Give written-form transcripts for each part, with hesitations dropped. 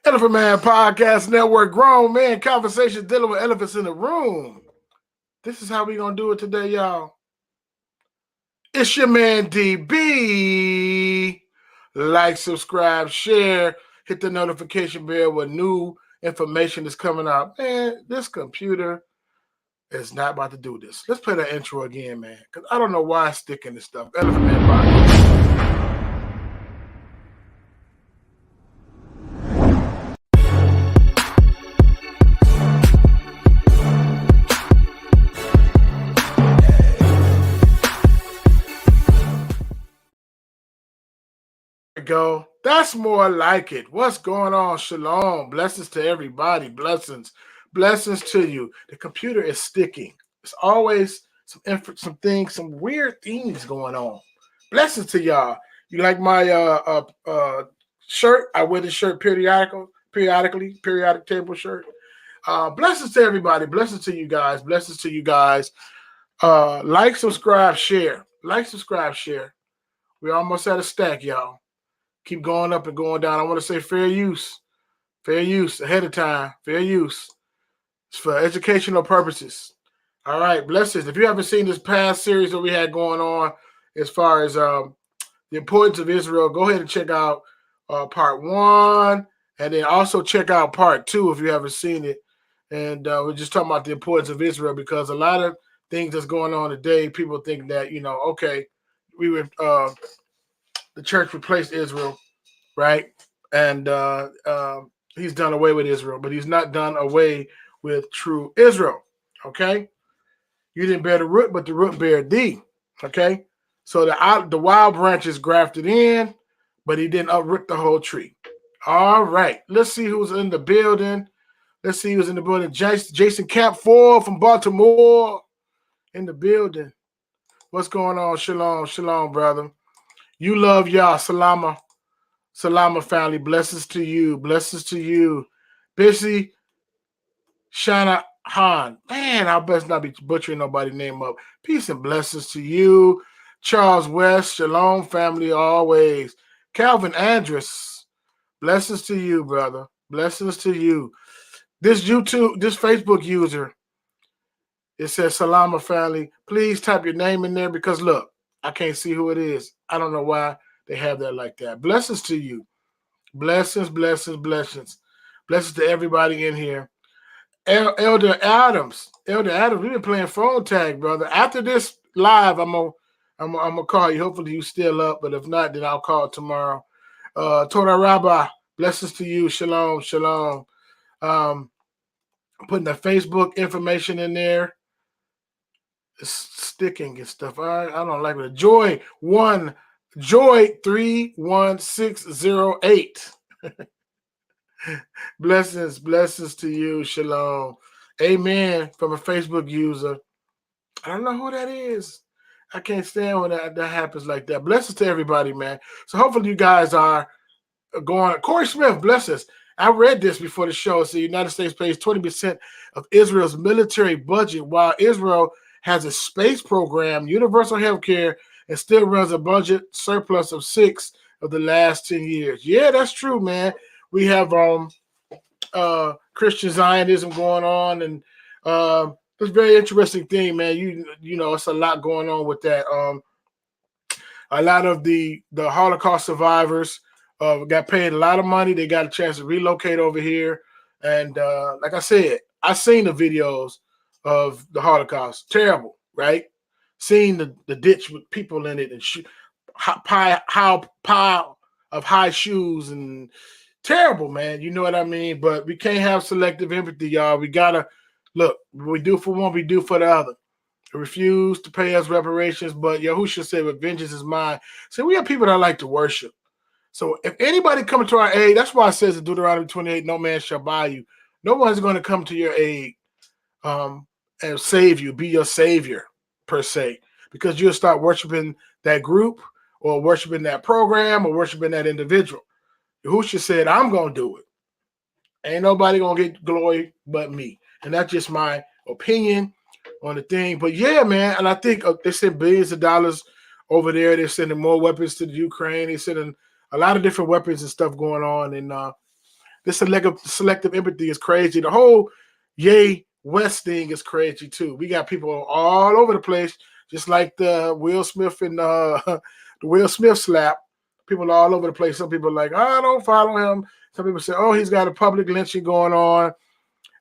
Elephant Man Podcast Network, grown man conversations dealing with elephants in the room. This is how we gonna do it today, y'all. It's your man DB. Like, subscribe, share, hit the notification bell when new information is coming out. Man, this computer is not about to do this. Let's play that intro again, man, because I don't know why it's sticking this stuff. Elephant Man Podcast. Go. That's more like it. What's going on? Shalom. Blessings to everybody. Blessings to you. The computer is sticking. It's always some weird things going on. Blessings to y'all. You like my shirt? I wear this shirt periodic table shirt. Blessings to everybody. Blessings to you guys. Blessings to you guys. Like, subscribe, share. Like, subscribe, share. We're almost at a stack, y'all. Keep going up and going down. I want to say fair use ahead of time. Fair use. It's for educational purposes. All right, blessings. If you haven't seen this past series that we had going on as far as the importance of Israel, go ahead and check out part 1, and then also check out part 2 if you haven't seen it. And we're just talking about the importance of Israel because a lot of things that's going on today, people think that, okay, we were the church replaced Israel, right? And he's done away with Israel, but he's not done away with true Israel, okay? You didn't bear the root, but the root bare thee, okay? So the wild branch is grafted in, but he didn't uproot the whole tree. All right, let's see who's in the building. Jason Camp 4 from Baltimore in the building. What's going on? Shalom, brother. You love y'all. Salama family. Blessings to you. Bissy Shanahan. Man, I best not be butchering nobody's name up. Peace and blessings to you. Charles West. Shalom family always. Calvin Andrus. Blessings to you, brother. Blessings to you. This Facebook user, it says Salama family. Please type your name in there because look, I can't see who it is. I don't know why they have that like that. Blessings to you. Blessings. Blessings to everybody in here. Elder Adams, we've been playing phone tag, brother. After this live, I'm gonna call you. Hopefully you still up, but if not, then I'll call tomorrow. Torah Rabbah, blessings to you. Shalom. I'm putting the Facebook information in there. It's sticking and stuff. I don't like it. Joy 31608. Blessings to you. Shalom. Amen. From a Facebook user. I don't know who that is. I can't stand when that happens like that. Blessings to everybody, man. So hopefully you guys are going. Corey Smith, blessings. I read this before the show. So the United States pays 20% of Israel's military budget, while Israel has a space program, universal health care, and still runs a budget surplus of 6 of the last 10 years. Yeah, that's true, man. We have Christian Zionism going on, and it's a very interesting thing, man. You know, it's a lot going on with that. A lot of the Holocaust survivors got paid a lot of money. They got a chance to relocate over here. And like I said, I've seen the videos of the Holocaust. Terrible, right? Seeing the ditch with people in it and pile of high shoes and terrible, man. You know what I mean? But we can't have selective empathy, y'all. We gotta look. We do for one, we do for the other. Refuse to pay us reparations, but Yahushua said, "With vengeance is mine." So we have people that like to worship. So if anybody coming to our aid, that's why it says in Deuteronomy 28, "No man shall buy you." No one's going to come to your aid and save you, be your savior per se, because you'll start worshiping that group or worshiping that program or worshiping that individual. Yahushua said, "I'm going to do it. Ain't nobody going to get glory but me." And that's just my opinion on the thing. But yeah, man, and I think they sent billions of dollars over there. They're sending more weapons to the Ukraine. They're sending a lot of different weapons and stuff going on. And This selective empathy is crazy. The whole Ye West thing is crazy too. We got people all over the place, just like the Will Smith and the Will Smith slap. People all over the place. Some people are like, oh, I don't follow him. Some people say, oh, he's got a public lynching going on.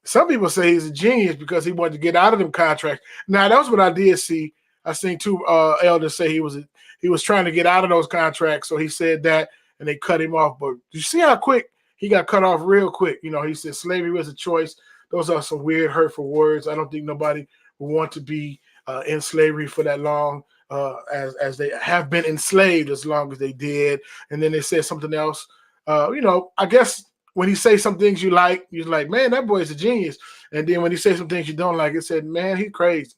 Some people say he's a genius because he wanted to get out of them contracts. Now, that's what I did see. I seen two elders say he was trying to get out of those contracts. So he said that, and they cut him off. But you see how quick he got cut off real quick. You know, he said slavery was a choice. Those are some weird, hurtful words. I don't think nobody would want to be in slavery for that long, as they have been enslaved as long as they did. And then they said something else. You know, I guess when he say some things you like, you're like, man, that boy is a genius. And then when he say some things you don't like, it said, man, he's crazy.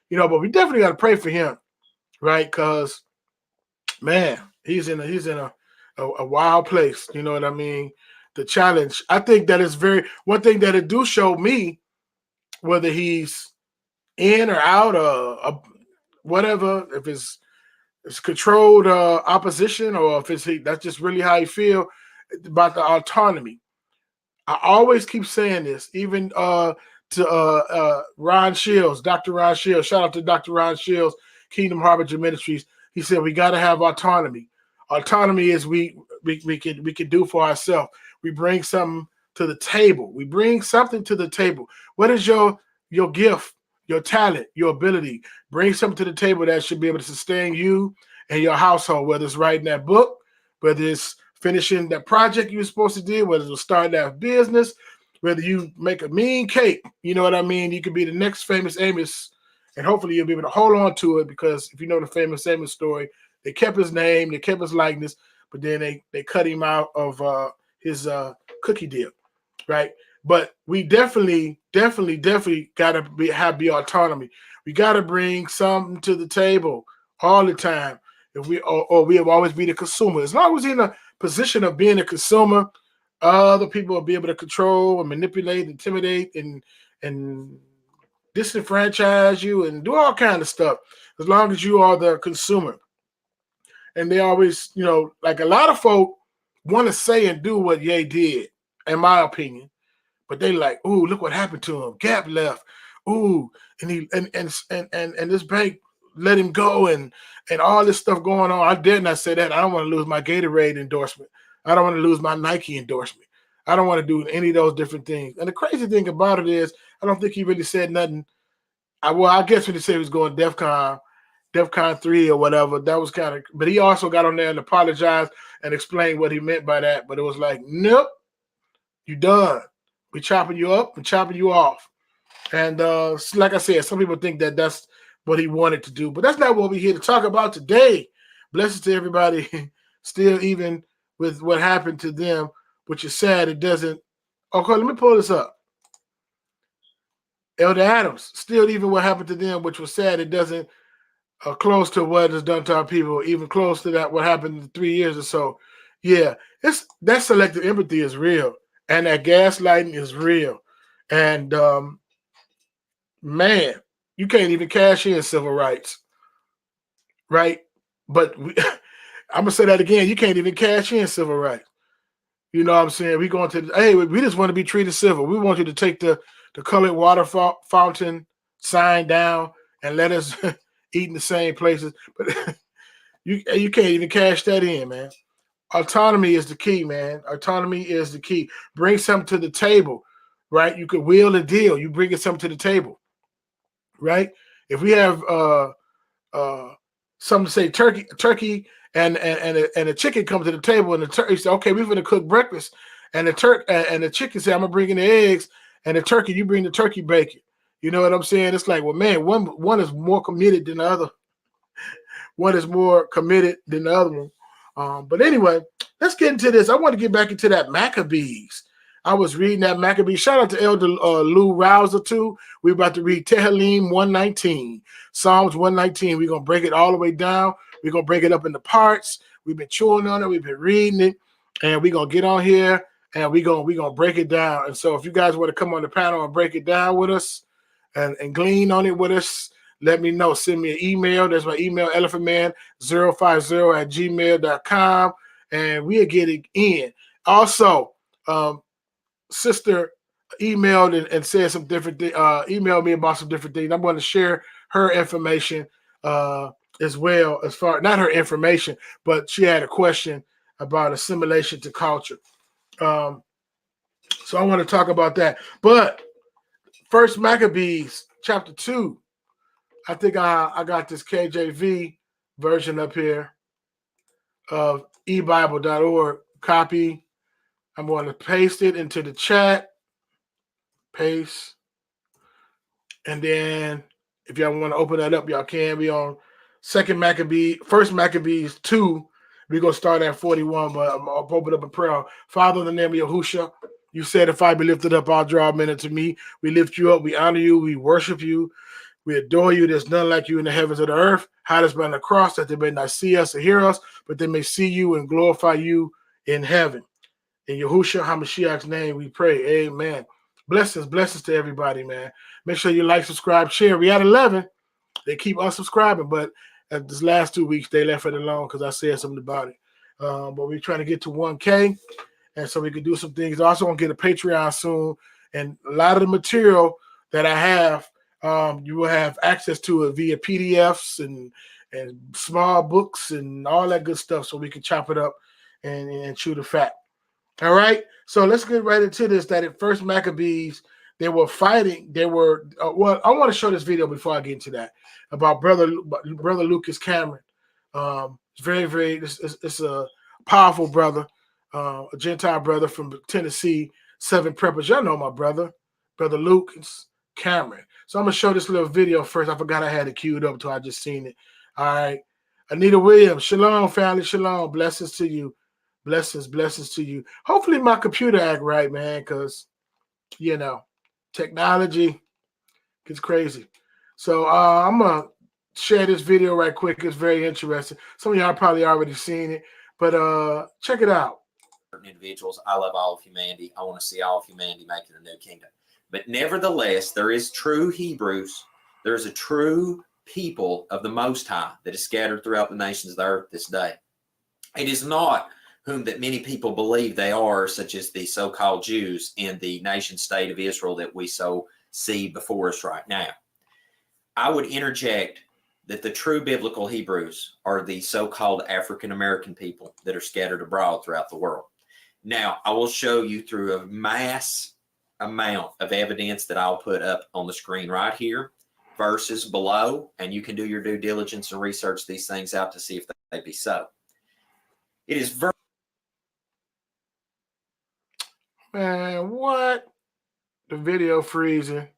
You know, but we definitely got to pray for him, right? Because, man, he's in a wild place. You know what I mean? The challenge. I think that is one thing that it do show me, whether he's in or out or whatever, if it's controlled opposition or if that's just really how you feel about the autonomy. I always keep saying this, even to Ron Shields, Dr. Ron Shields. Shout out to Dr. Ron Shields, Kingdom Harbinger Ministries. He said we got to have autonomy. Autonomy is we can do for ourselves. We bring something to the table. We bring something to the table. What is your gift, your talent, your ability? Bring something to the table that should be able to sustain you and your household, whether it's writing that book, whether it's finishing that project you were supposed to do, whether it's starting that business, whether you make a mean cake, you know what I mean? You could be the next famous Amos, and hopefully you'll be able to hold on to it, because if you know the famous Amos story, they kept his name, they kept his likeness, but then they cut him out of his cookie deal, right? But we definitely got to be autonomy. We got to bring something to the table all the time. If we have always be the consumer. As long as we're in a position of being a consumer, other people will be able to control and manipulate, intimidate, and disenfranchise you and do all kind of stuff. As long as you are the consumer. And they always, you know, like a lot of folk want to say and do what Ye did, in my opinion. But they like, ooh, look what happened to him. Gap left. Ooh, and this bank let him go, and all this stuff going on. I dare not say that. I don't want to lose my Gatorade endorsement. I don't want to lose my Nike endorsement. I don't want to do any of those different things. And the crazy thing about it is, I don't think he really said nothing. I guess when he said he was going DEFCON 3 or whatever, that was kind of, but he also got on there and apologized and explained what he meant by that. But it was like, nope, you done. We chopping you up and chopping you off. And like I said, some people think that that's what he wanted to do, but that's not what we're here to talk about today. Blessings to everybody still, even with what happened to them, which is sad. It doesn't. Okay, let me pull this up. Elder Adams, still even what happened to them, which was sad. It doesn't close to what is done to our people, even close to that what happened in 3 years or so. Yeah, that selective empathy is real, and that gaslighting is real. And man, you can't even cash in civil rights, right? But I'm gonna say that again. You can't even cash in civil rights. You know what I'm saying? We going to, hey, we just want to be treated civil. We want you to take the colored water fountain sign down and let us eat in the same places. But you can't even cash that in, man. Autonomy is the key, man. Autonomy is the key. Bring something to the table, right? You could wheel a deal. You bring something to the table, right? If we have something to say turkey and a chicken comes to the table, and the turkey say, okay, we're going to cook breakfast, and the chicken say, I'm gonna bring in the eggs, and the turkey, you bring the turkey bacon. You know what I'm saying? It's like, well, man, one is more committed than the other. One is more committed than the other one. But anyway, let's get into this. I want to get back into that Maccabees. I was reading that Maccabees. Shout out to Elder Lou Rouser too. We're about to read Tehillim 119, Psalms 119. We're gonna break it all the way down. We're gonna break it up into parts. We've been chewing on it. We've been reading it, and we're gonna get on here and we're gonna break it down. And so, if you guys want to come on the panel and break it down with us and glean on it with us, let me know. Send me an email. There's my email, elephantman050@gmail.com, and we'll get it in. Also, sister emailed and said some different emailed me about some different things. I'm going to share her information as well, as far, not her information, but she had a question about assimilation to culture. So I want to talk about that. But First Maccabees chapter 2. I think I got this KJV version up here of ebible.org. Copy. I'm going to paste it into the chat. Paste. And then if y'all want to open that up, y'all can. Be on First Maccabees 2. We're going to start at 41, but I'll open up a prayer. Father, in the name of Yahushua, you said, if I be lifted up, I'll draw men unto me. We lift you up. We honor you. We worship you. We adore you. There's none like you in the heavens or the earth. Hide us behind the cross that they may not see us or hear us, but they may see you and glorify you in heaven. In Yahushua HaMashiach's name we pray. Amen. Blessings to everybody, man. Make sure you like, subscribe, share. We at 11. They keep unsubscribing, but at this last 2 weeks, they left it alone because I said something about it. But we're trying to get to 1K, and so we can do some things. I also want to get a Patreon soon, and a lot of the material that I have, you will have access to it via PDFs and small books and all that good stuff, so we can chop it up and chew the fat. All right, so let's get right into this. That at First Maccabees, they were fighting. They were well. I want to show this video before I get into that about brother Lucas Cameron. It's very. It's a powerful brother, a Gentile brother from Tennessee. 7 preppers. Y'all know my brother Lucas Cameron. So I'm gonna show this little video first. I forgot I had it queued up until I just seen it. All right, Anita Williams. Shalom, family. Shalom. Blessings to you. Blessings to you. Hopefully my computer act right, man, because, you know, technology gets crazy. So I'm going to share this video right quick. It's very interesting. Some of y'all probably already seen it, but check it out. Individuals, I love all of humanity. I want to see all of humanity make it a new kingdom. But nevertheless, there is true Hebrews. There's a true people of the Most High that is scattered throughout the nations of the earth this day. It is not whom that many people believe they are, such as the so-called Jews in the nation state of Israel that we so see before us right now. I would interject that the true biblical Hebrews are the so-called African-American people that are scattered abroad throughout the world. Now, I will show you through a mass amount of evidence that I'll put up on the screen right here, verses below, and you can do your due diligence and research these things out to see if they be so. It is very... Man, what? The video freezing.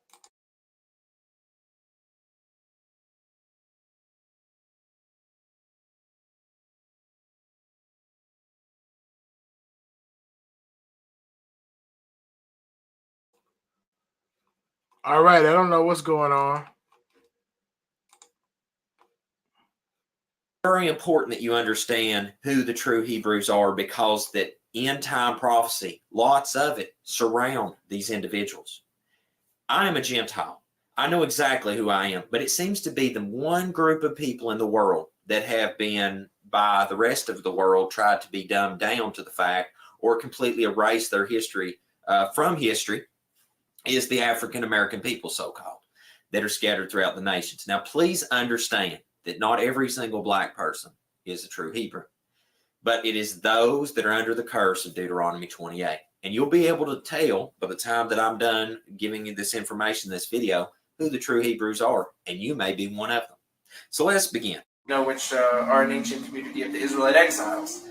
All right, I don't know what's going on. Very important that you understand who the true Hebrews are, because that end time prophecy, lots of it surround these individuals. I am a Gentile. I know exactly who I am, but it seems to be the one group of people in the world that have been, by the rest of the world, tried to be dumbed down to the fact or completely erase their history from history, is the African American people, so-called, that are scattered throughout the nations. Now, please understand that not every single black person is a true Hebrew, but it is those that are under the curse of Deuteronomy 28. And you'll be able to tell by the time that I'm done giving you this information, this video, who the true Hebrews are, and you may be one of them. So let's begin. Which are an ancient community of the Israelite exiles.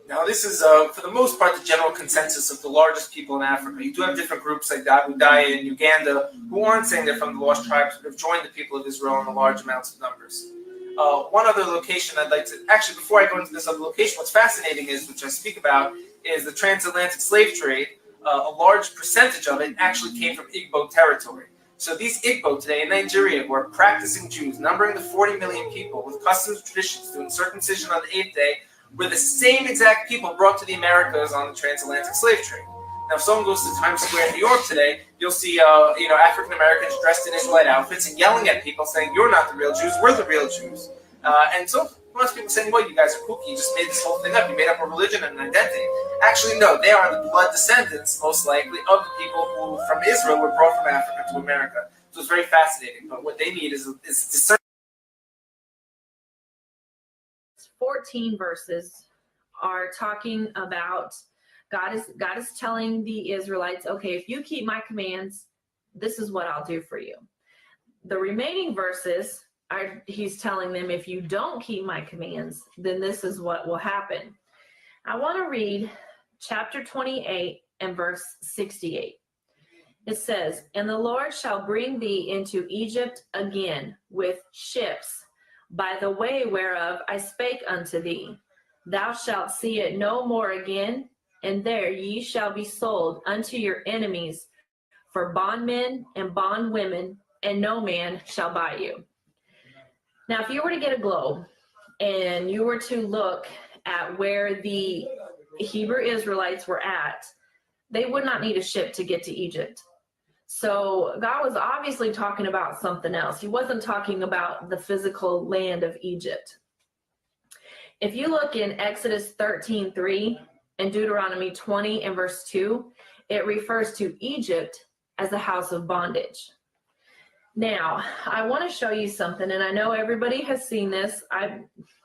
Now, this is, for the most part, the general consensus of the largest people in Africa. You do have different groups like the Abu Daya in Uganda who aren't saying they're from the lost tribes, but have joined the people of Israel in large amounts of numbers. One other location I'd like to, actually, before I go into this other location, what's fascinating is, which I speak about, is the transatlantic slave trade. A large percentage of it actually came from Igbo territory. So these Igbo today in Nigeria, who are practicing Jews, numbering the 40 million people with customs traditions, doing circumcision on the 8th day, were the same exact people brought to the Americas on the transatlantic slave trade. Now, if someone goes to Times Square in New York today, you'll see African Americans dressed in Israelite outfits and yelling at people saying, "You're not the real Jews, we're the real Jews." And so Most people saying, well, you guys are kooky, you just made this whole thing up, you made up a religion and an identity. Actually, no, they are the blood descendants, most likely, of the people who, from Israel, were brought from Africa to America. So it's very fascinating, but what they need is discernment. 14 verses are talking about God is telling the Israelites, okay, if you keep my commands, this is what I'll do for you. The remaining verses he's telling them, if you don't keep my commands, then this is what will happen. I want to read chapter 28 and verse 68. It says, and the Lord shall bring thee into Egypt again with ships, by the way whereof I spake unto thee. Thou shalt see it no more again, and there ye shall be sold unto your enemies for bondmen and bondwomen, and no man shall buy you. Now, if you were to get a globe and you were to look at where the Hebrew Israelites were at, they would not need a ship to get to Egypt. So God was obviously talking about something else. He wasn't talking about the physical land of Egypt. If you look in Exodus 13:3 and Deuteronomy 20 and verse 2, it refers to Egypt as a house of bondage. Now, I want to show you something, and I know everybody has seen this. I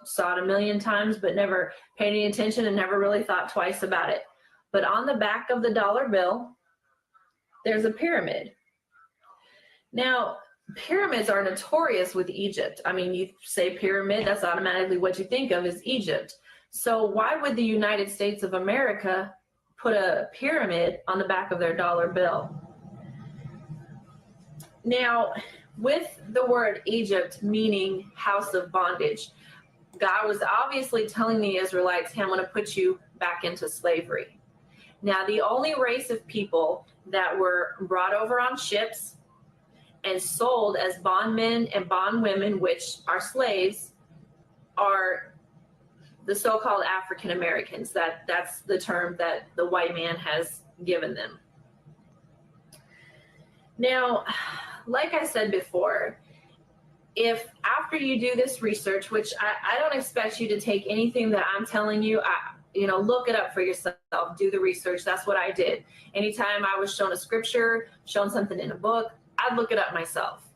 saw it a million times, but never paid any attention and never really thought twice about it. But on the back of the dollar bill, there's a pyramid. Now, pyramids are notorious with Egypt. I mean, you say pyramid, that's automatically what you think of is Egypt. So why would the United States of America put a pyramid on the back of their dollar bill? Now, with the word Egypt meaning house of bondage, God was obviously telling the Israelites, hey, I'm going to put you back into slavery. Now, the only race of people that were brought over on ships and sold as bondmen and bondwomen, which are slaves, are the so-called African Americans. That's the term that the white man has given them. Now, like I said before, if after you do this research, which I don't expect you to take anything that I'm telling you, look it up for yourself, do the research. That's what I did. Anytime I was shown a scripture, shown something in a book, I'd look it up myself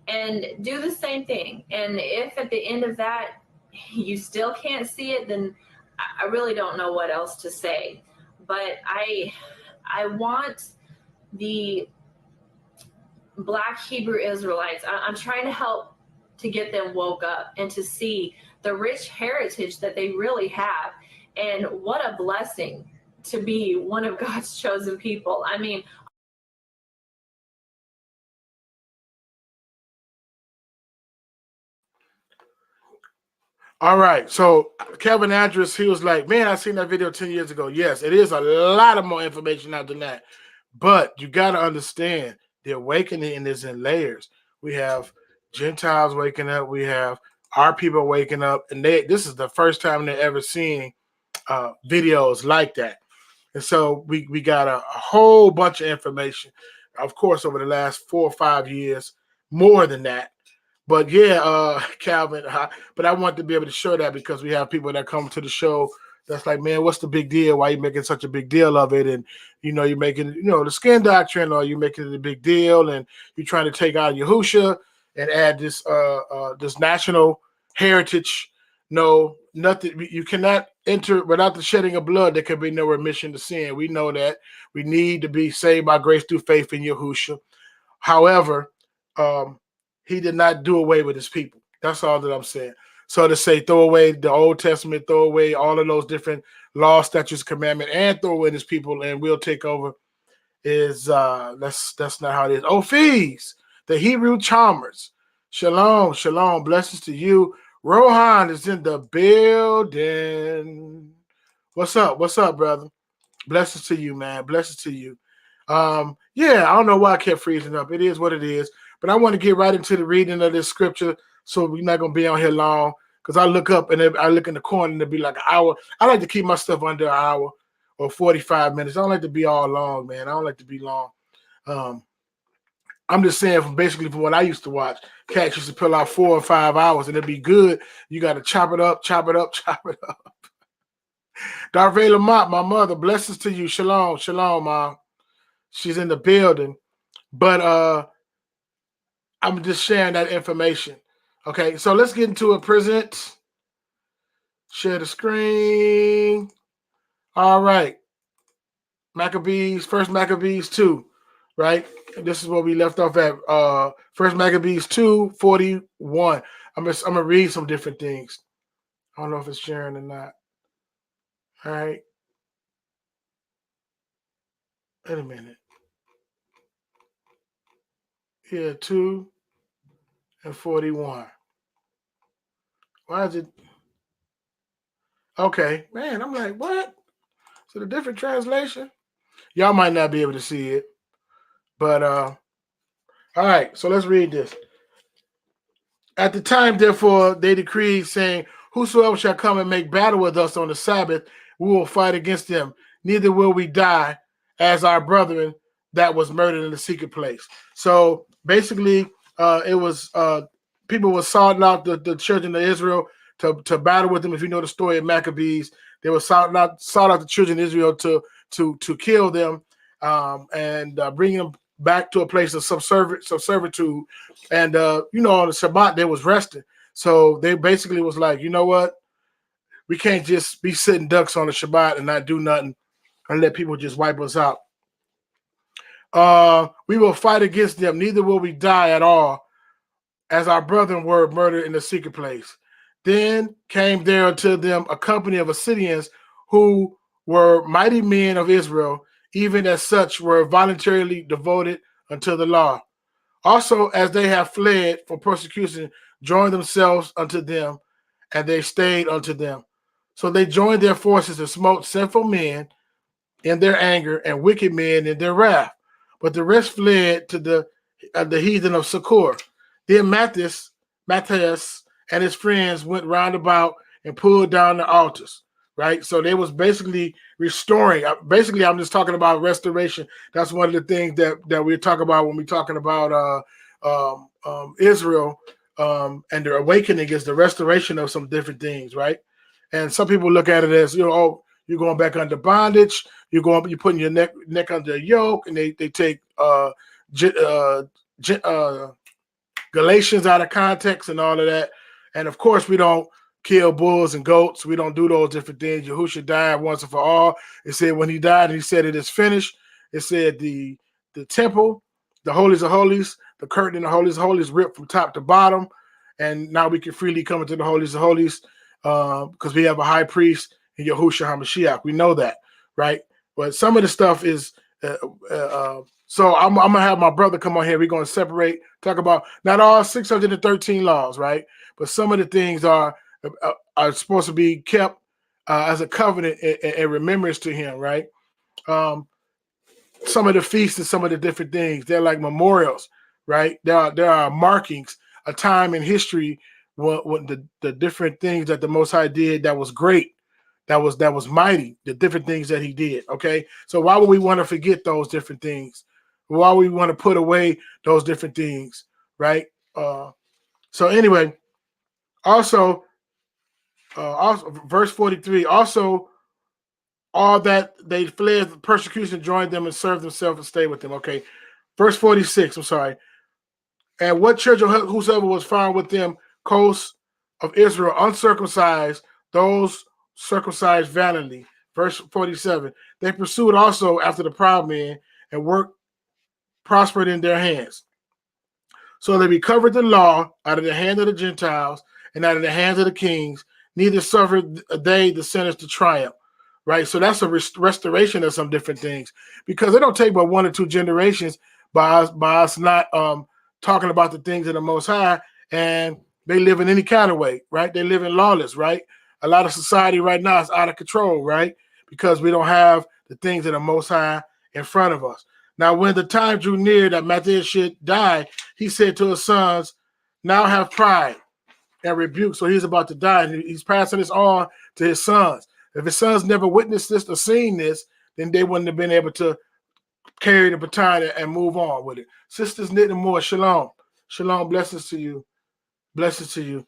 and do the same thing. And if at the end of that, you still can't see it, then I really don't know what else to say. But I want the Black Hebrew Israelites, I'm trying to help to get them woke up and to see the rich heritage that they really have. And what a blessing to be one of God's chosen people. I mean, all right. So Kevin Andrews, he was like, man, I seen that video 10 years ago. Yes, it is a lot of more information out than that. But you got to understand the awakening is in layers. We have Gentiles waking up. We have our people waking up. And this is the first time they're ever seeing videos like that. And so we got a whole bunch of information, of course, over the last 4 or 5 years, more than that. But yeah, Calvin, but I want to be able to show that because we have people that come to the show that's like, man, what's the big deal? Why are you making such a big deal of it? And, you're making, the skin doctrine, or you're making it a big deal, and you're trying to take out Yahusha and add this this national heritage. No, nothing. You cannot enter without the shedding of blood. There can be no remission to sin. We know that. We need to be saved by grace through faith in Yahusha. However, he did not do away with his people. That's all that I'm saying. So to say throw away the Old Testament, throw away all of those different laws, statutes, commandments, and throw away his people, and we'll take over is that's not how it is. Oh, fees, the Hebrew Chalmers. Shalom, shalom, blessings to you. Rohan is in the building. What's up? What's up, brother? Blessings to you, man. Blessings to you. Yeah, I don't know why I kept freezing up. It is what it is. But I want to get right into the reading of this scripture, so we're not going to be on here long, because I look up and I look in the corner and it'll be like an hour. I like to keep my stuff under an hour or 45 minutes. I don't like to be all long, man. I don't like to be long. I'm just saying basically from what I used to watch, cats used to pull out 4 or 5 hours and it'd be good. You got to chop it up, chop it up, chop it up. Darvey Lamont, my mother, blessings to you. Shalom, shalom, Mom. She's in the building. But I'm just sharing that information. Okay, so let's get into it. Present. Share the screen. All right. Maccabees, First Maccabees 2, right? And this is where we left off at. First Maccabees 2:41. I'm gonna read some different things. I don't know if it's sharing or not. All right. Wait a minute. Yeah, 2:41. Why is it? Okay, man, I'm like, what? Is it a different translation? Y'all might not be able to see it. But all right, so let's read this. At the time, therefore, they decreed, saying, whosoever shall come and make battle with us on the Sabbath, we will fight against them. Neither will we die as our brethren that was murdered in the secret place. So basically, it was people were sought out the children of Israel to battle with them. If you know the story of Maccabees, they were sought out the children of Israel to kill them and bring them back to a place of servitude. And on the Shabbat they was resting. So they basically was like, you know what? We can't just be sitting ducks on the Shabbat and not do nothing and let people just wipe us out. We will fight against them, neither will we die at all, as our brethren were murdered in the secret place. Then came there unto them a company of Assyrians who were mighty men of Israel, even as such were voluntarily devoted unto the law. Also, as they have fled from persecution, joined themselves unto them, and they stayed unto them. So they joined their forces and smote sinful men in their anger and wicked men in their wrath. But the rest fled to the heathen of Sakor. Then Matthias and his friends went round about and pulled down the altars. Right, so they was basically restoring. Basically, I'm just talking about restoration. That's one of the things that we talk about when we're talking about Israel and their awakening is the restoration of some different things, right? And some people look at it as, oh, you're going back under bondage. You're putting your neck under a yoke, and they take Galatians out of context and all of that. And of course, we don't kill bulls and goats. We don't do those different things. Yahushua died once and for all. It said when he died, he said it is finished. It said the temple, the holies of holies, the curtain in the holies of holies ripped from top to bottom. And now we can freely come into the holies of holies because we have a high priest in Yahushua HaMashiach. We know that, right? But some of the stuff is, so I'm going to have my brother come on here. We're going to separate, talk about not all 613 laws, right? But some of the things are supposed to be kept as a covenant and remembrance to him, right? Some of the feasts and some of the different things, they're like memorials, right? There are markings, a time in history when the different things that the Most High did that was great, that was mighty, the different things that he did, okay? So why would we want to forget those different things? Why would we want to put away those different things, right? So anyway, also verse 43, also all that they fled persecution joined them and served themselves and stayed with them. Okay. Verse 46, I'm sorry. And what children whosoever was found with them, coast of Israel, uncircumcised, those circumcised valiantly. Verse 47, they pursued also after the proud men and work prospered in their hands. So they recovered the law out of the hand of the Gentiles and out of the hands of the kings, neither suffered they the sinners to triumph, right? So that's a restoration of some different things, because it don't take but 1 or 2 generations by us not talking about the things of the Most High, and they live in any kind of way, right? They live in lawless, right? A lot of society right now is out of control, right? Because we don't have the things of the Most High in front of us. Now, when the time drew near that Matthias should die, he said to his sons, now have pride and rebuke. So he's about to die, and he's passing this on to his sons. If his sons never witnessed this or seen this, then they wouldn't have been able to carry the baton and move on with it. Sisters Knitting Moore, shalom. Shalom, blessings to you. Blessings to you.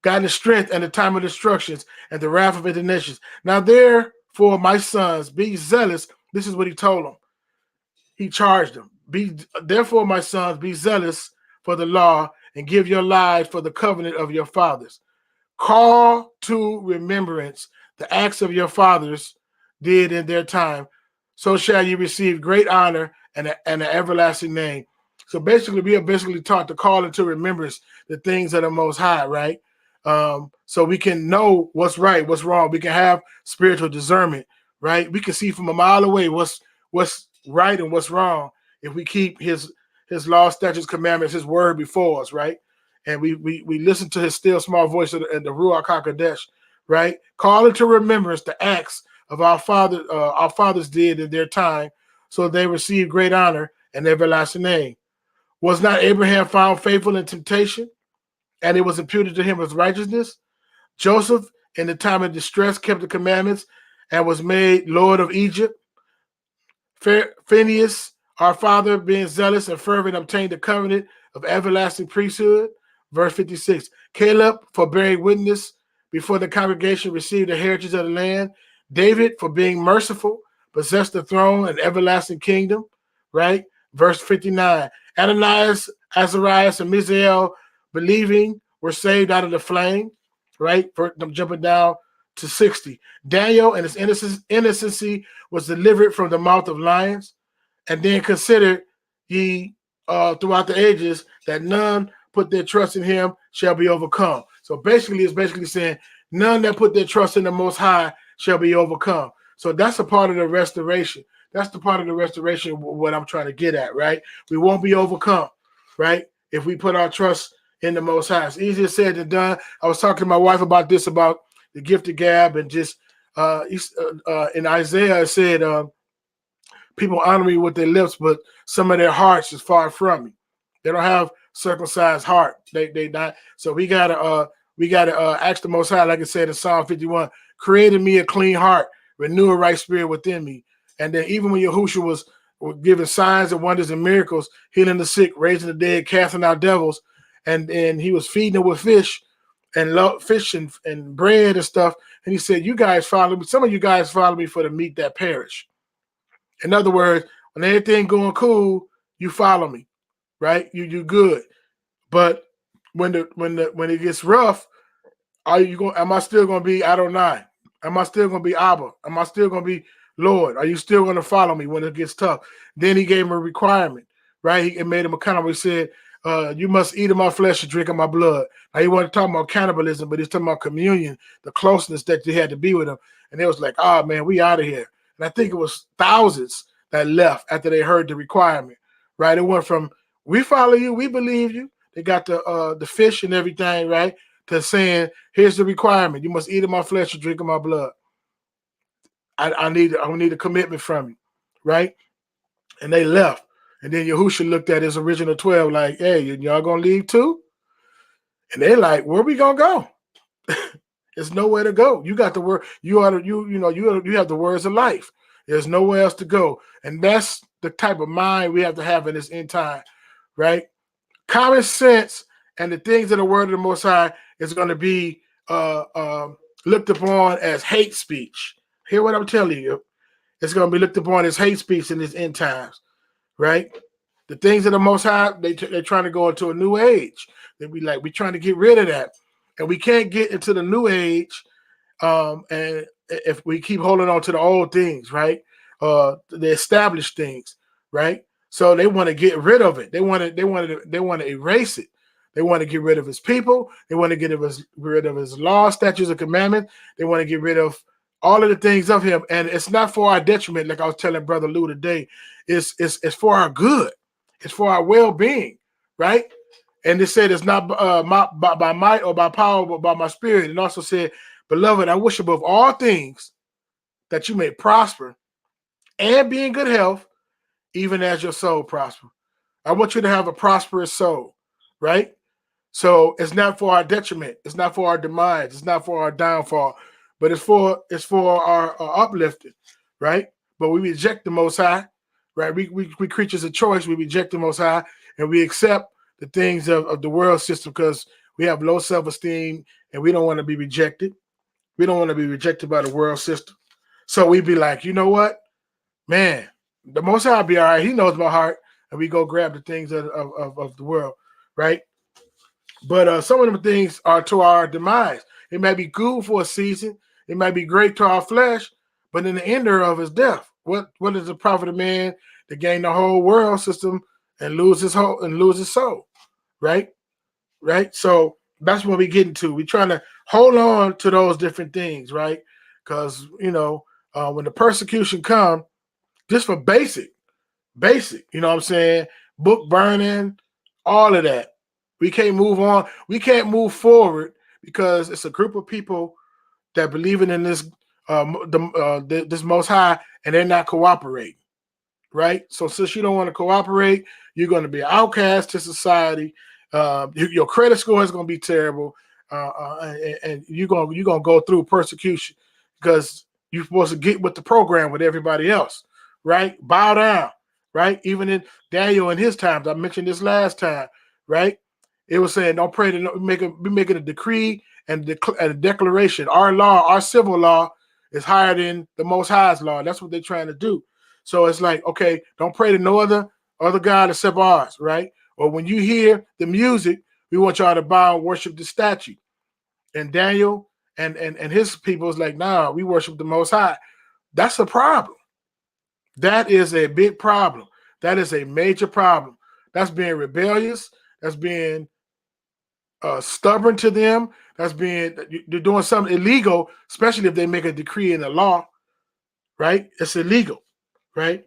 God the strength and the time of destructions and the wrath of the nations. Now therefore, my sons, be zealous. This is what he told them. He charged them. Therefore, my sons, be zealous for the law and give your lives for the covenant of your fathers. Call to remembrance the acts of your fathers did in their time. So shall you receive great honor and an everlasting name. So basically, we are basically taught to call into remembrance the things of the Most High, right? So we can know what's right, what's wrong. We can have spiritual discernment, right? We can see from a mile away what's right and what's wrong if we keep his law, statutes, commandments, his word before us, right? And we listen to his still small voice and the Ruach HaKodesh, right? Call into remembrance the acts of our fathers did in their time, so they received great honor and everlasting name. Was not Abraham found faithful in temptation, and it was imputed to him as righteousness? Joseph, in the time of distress, kept the commandments and was made Lord of Egypt. Phineas, our father, being zealous and fervent, obtained the covenant of everlasting priesthood. Verse 56. Caleb, for bearing witness before the congregation, received the heritage of the land. David, for being merciful, possessed the throne and everlasting kingdom. Right? Verse 59. Ananias, Azarias, and Misael, believing, were saved out of the flame. Right? I'm jumping down to 60. Daniel and his innocency was delivered from the mouth of lions. And then consider ye throughout the ages that none put their trust in him shall be overcome. So basically, it's basically saying none that put their trust in the Most High shall be overcome. So that's a part of the restoration. That's the part of the restoration what I'm trying to get at, right? We won't be overcome, right? If we put our trust in the Most High. It's easier said than done. I was talking to my wife about this, about the gift of gab, and just in Isaiah it said, people honor me with their lips, but some of their hearts is far from me. They don't have circumcised heart. They not. So we gotta ask the Most High, like I said in Psalm 51, created me a clean heart, renew a right spirit within me. And then even when Yahushua was giving signs and wonders and miracles, healing the sick, raising the dead, casting out devils, and he was feeding them with fish and bread and stuff. And he said, you guys follow me. Some of you guys follow me for the meat that perish. In other words, when everything going cool, you follow me, right? You good. But when it gets rough, am I still gonna be Adonai? Am I still gonna be Abba? Am I still gonna be Lord? Are you still gonna follow me when it gets tough? Then he gave him a requirement, right? He made him accountable. He said, you must eat of my flesh and drink of my blood. Now he wasn't talking about cannibalism, but he's talking about communion, the closeness that you had to be with him. And it was like, oh man, we out of here. And I think it was thousands that left after they heard the requirement, right? It went from, we follow you, we believe you. They got the fish and everything, right? To saying, here's the requirement. You must eat of my flesh and drink of my blood. I need a commitment from you, right? And they left. And then Yahushua looked at his original 12 like, hey, y'all gonna leave too? And they're like, where we gonna go? There's nowhere to go. You got the word. You have the words of life. There's nowhere else to go. And that's the type of mind we have to have in this end time, right? Common sense and the things of the word of the Most High is going to be looked upon as hate speech. Hear what I'm telling you. It's going to be looked upon as hate speech in this end times, right? The things of the Most High, they're trying to go into a new age. They be like, we're trying to get rid of that. And we can't get into the new age and if we keep holding on to the old things, right? The established things, right? So they want to get rid of it. They want to erase it. They want to get rid of his people. They want to get rid of his law, statutes, and commandments. They want to get rid of all of the things of him. And it's not for our detriment, like I was telling Brother Lou today. It's for our good. It's for our well-being, right? And they said it's not by might or by power, but by my spirit. And also said, beloved, I wish above all things that you may prosper and be in good health, even as your soul prosper. I want you to have a prosperous soul, right? So it's not for our detriment. It's not for our demise. It's not for our downfall, but it's for our uplifting, right? But we reject the Most High, right? We creatures of choice. We reject the Most High, and we accept the things of the world system because we have low self-esteem, and we don't want to be rejected. We don't want to be rejected by the world system. So we be like, you know what, man, the Most High be all right. He knows my heart, and we go grab the things of the world, right? But some of them things are to our demise. It may be good for a season. It might be great to our flesh, but in the end thereof is death. What is the profit of man to gain the whole world system and lose his soul, right? Right. So that's what we get into. We're trying to hold on to those different things, right? Because when the persecution comes, just for basic, you know what I'm saying? Book burning, all of that. We can't move on. We can't move forward because it's a group of people that believing in this this Most High, and they're not cooperating, right? So since you don't want to cooperate, you're going to be an outcast to society. Your credit score is going to be terrible, and you're going to go through persecution because you're supposed to get with the program with everybody else, right? Bow down, right? Even in Daniel in his times, I mentioned this last time, right? It was saying, don't pray to be making a decree and a declaration. Our law, our civil law, is higher than the Most High's law. That's what they're trying to do. So it's like, okay, don't pray to no other God except ours, right? Or when you hear the music, we want y'all to bow and worship the statue. And Daniel and his people is like, nah, we worship the Most High. That's a problem. That is a big problem. That is a major problem. That's being rebellious. That's being stubborn to them. That's being, they're doing something illegal, especially if they make a decree in the law, right? It's illegal, right?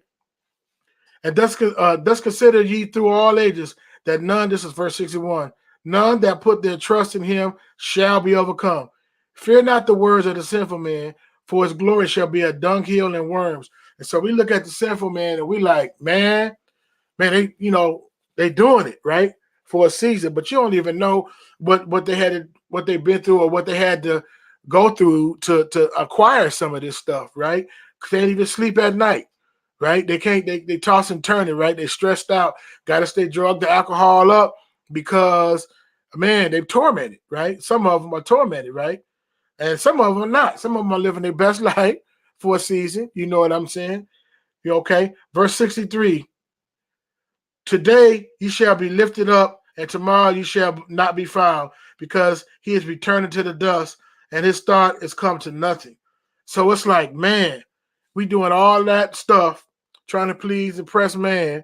And thus consider ye through all ages that none, this is verse 61, none that put their trust in him shall be overcome. Fear not the words of the sinful man, for his glory shall be a dunghill and worms. And so we look at the sinful man and we like, man, they doing it, right? For a season, but you don't even know what they've been through or what they had to go through to acquire some of this stuff, right? Can't even sleep at night, right? They can't, they toss and turn it, right? They stressed out, got to stay drugged the alcohol up because, man, they're tormented, right? Some of them are tormented, right? And some of them are not. Some of them are living their best life for a season. You know what I'm saying? You okay? Verse 63, today you shall be lifted up, and tomorrow you shall not be found, because he is returning to the dust, and his thought is come to nothing. So it's like, man, we doing all that stuff, trying to please, impress man,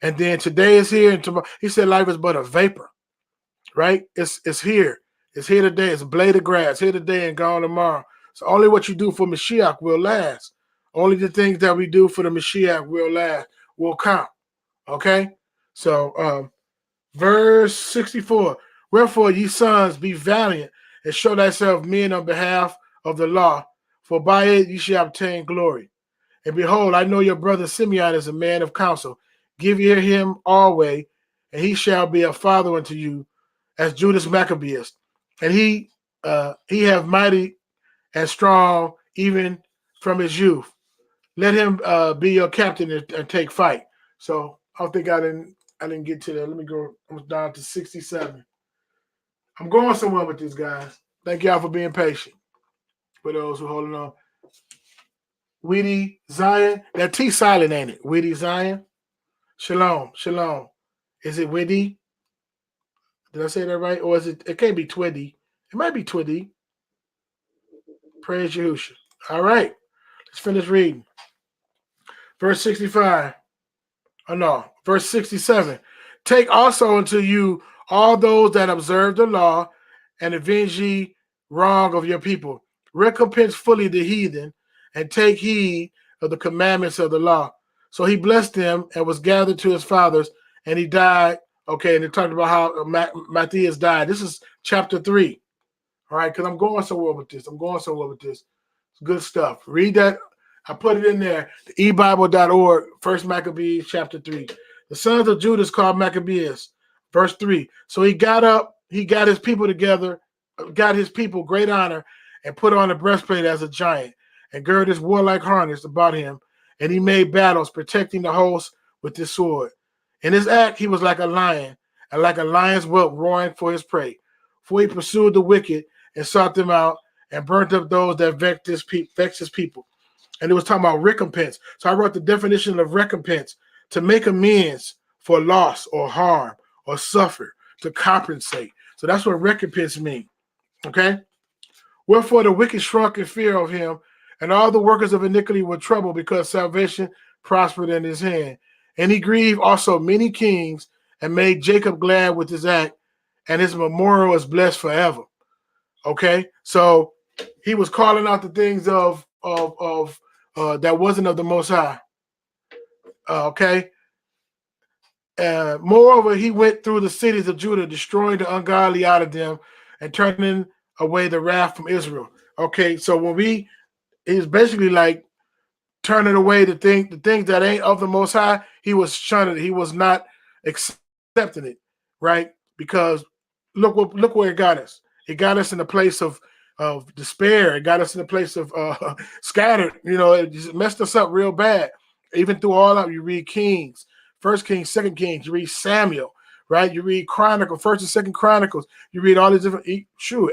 and then today is here, and tomorrow, he said life is but a vapor, right? It's here. It's here today. It's a blade of grass, here today and gone tomorrow. So only what you do for Mashiach will last. Only the things that we do for the Mashiach will last, will count, okay? So, verse 64, wherefore ye sons be valiant and show thyself men on behalf of the law, for by it ye shall obtain glory. And behold, I know your brother Simeon is a man of counsel. Give ear him always, and he shall be a father unto you, as Judas Maccabeus. And he have mighty and strong even from his youth. Let him be your captain and take fight. So I think I didn't get to that. Let me go. I'm down to 67. I'm going somewhere with this, guys. Thank y'all for being patient. For those who holding on. Weedy Zion. That T silent, ain't it? Weedy Zion. Shalom. Shalom. Is it Weedy? Did I say that right? Or is it? It can't be Twiddy. It might be Twiddy. Praise Yahushua. All right. Let's finish reading. Verse 65. Oh no. Verse 67. Take also unto you all those that observe the law, and avenge ye wrong of your people. Recompense fully the heathen, and take heed of the commandments of the law. So he blessed them and was gathered to his fathers, and he died. Okay, and they talked about how Matthias died. This is chapter 3. All right, because I'm going somewhere with this. It's good stuff. Read that. I put it in there. ebible.org, 1 Maccabees chapter 3. The sons of Judas called Maccabees. Verse 3. So he got up, he got his people together, got his people great honor, and put on a breastplate as a giant, and girded his warlike harness about him, and he made battles, protecting the host with his sword. In his act, he was like a lion, and like a lion's whelp roaring for his prey. For he pursued the wicked and sought them out, and burnt up those that vexed his people. And it was talking about recompense. So I wrote the definition of recompense: to make amends for loss or harm or suffer, to compensate. So that's what recompense means. Okay? Wherefore the wicked shrunk in fear of him, and all the workers of iniquity were troubled, because salvation prospered in his hand. And he grieved also many kings, and made Jacob glad with his act, and his memorial is blessed forever. Okay? So he was calling out the things of that wasn't of the Most High. Okay? Moreover, he went through the cities of Judah, destroying the ungodly out of them, and turning away the wrath from Israel. Okay, so when he's basically like turning away the things that ain't of the Most High. He was shunning it. He was not accepting it, right? Because look where it got us. It got us in a place of despair. It got us in a place of scattered. You know, it just messed us up real bad. Even through all of you read Kings, 1 Kings, 2 Kings, you read Samuel, right? You read Chronicles, 1 and 2 Chronicles. You read all these different,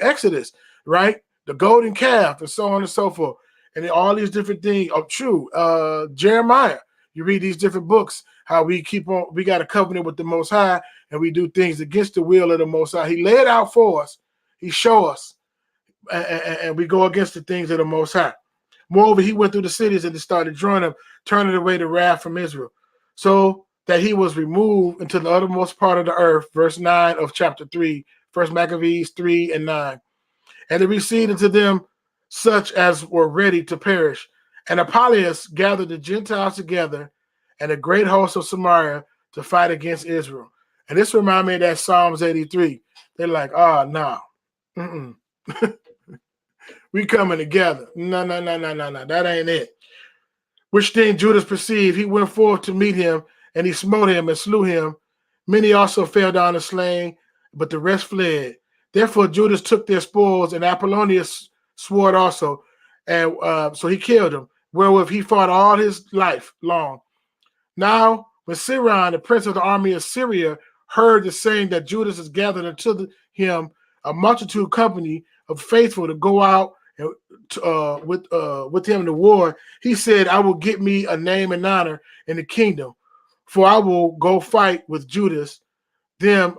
Exodus, right? The golden calf, and so on and so forth. And then all these different things. Jeremiah. You read these different books, how we got a covenant with the Most High, and we do things against the will of the Most High. He laid out for us. He showed us. And we go against the things of the Most High. Moreover, he went through the cities and started drawing them, turning away the wrath from Israel, so that he was removed into the uttermost part of the earth. Verse 9 of chapter 3, 1 Maccabees 3 and 9. And they received unto them such as were ready to perish. And Apollonius gathered the Gentiles together and a great host of Samaria to fight against Israel. And this reminds me of that Psalms 83. They're like, no. We coming together. No. That ain't it. Which thing Judas perceived, he went forth to meet him, and he smote him and slew him. Many also fell down and slain, but the rest fled. Therefore Judas took their spoils, and Apollonius swore also, and so he killed him, wherewith he fought all his life long. Now, when Sihon, the prince of the army of Syria, heard the saying that Judas has gathered unto him a multitude company of faithful to go out with him to war, he said, I will get me a name and honor in the kingdom, for I will go fight with Judas, them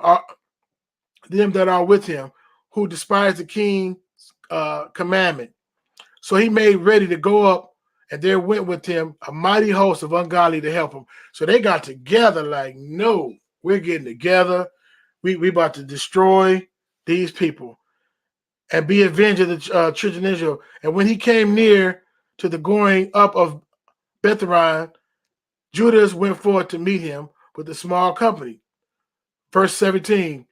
that are with him, who despise the king's commandment. So he made ready to go up, and there went with him a mighty host of ungodly to help him. So they got together like, no, we're getting together. We about to destroy these people and be avenged of the children of Israel. And when he came near to the going up of Betharon, Judas went forth to meet him with a small company. Verse 17,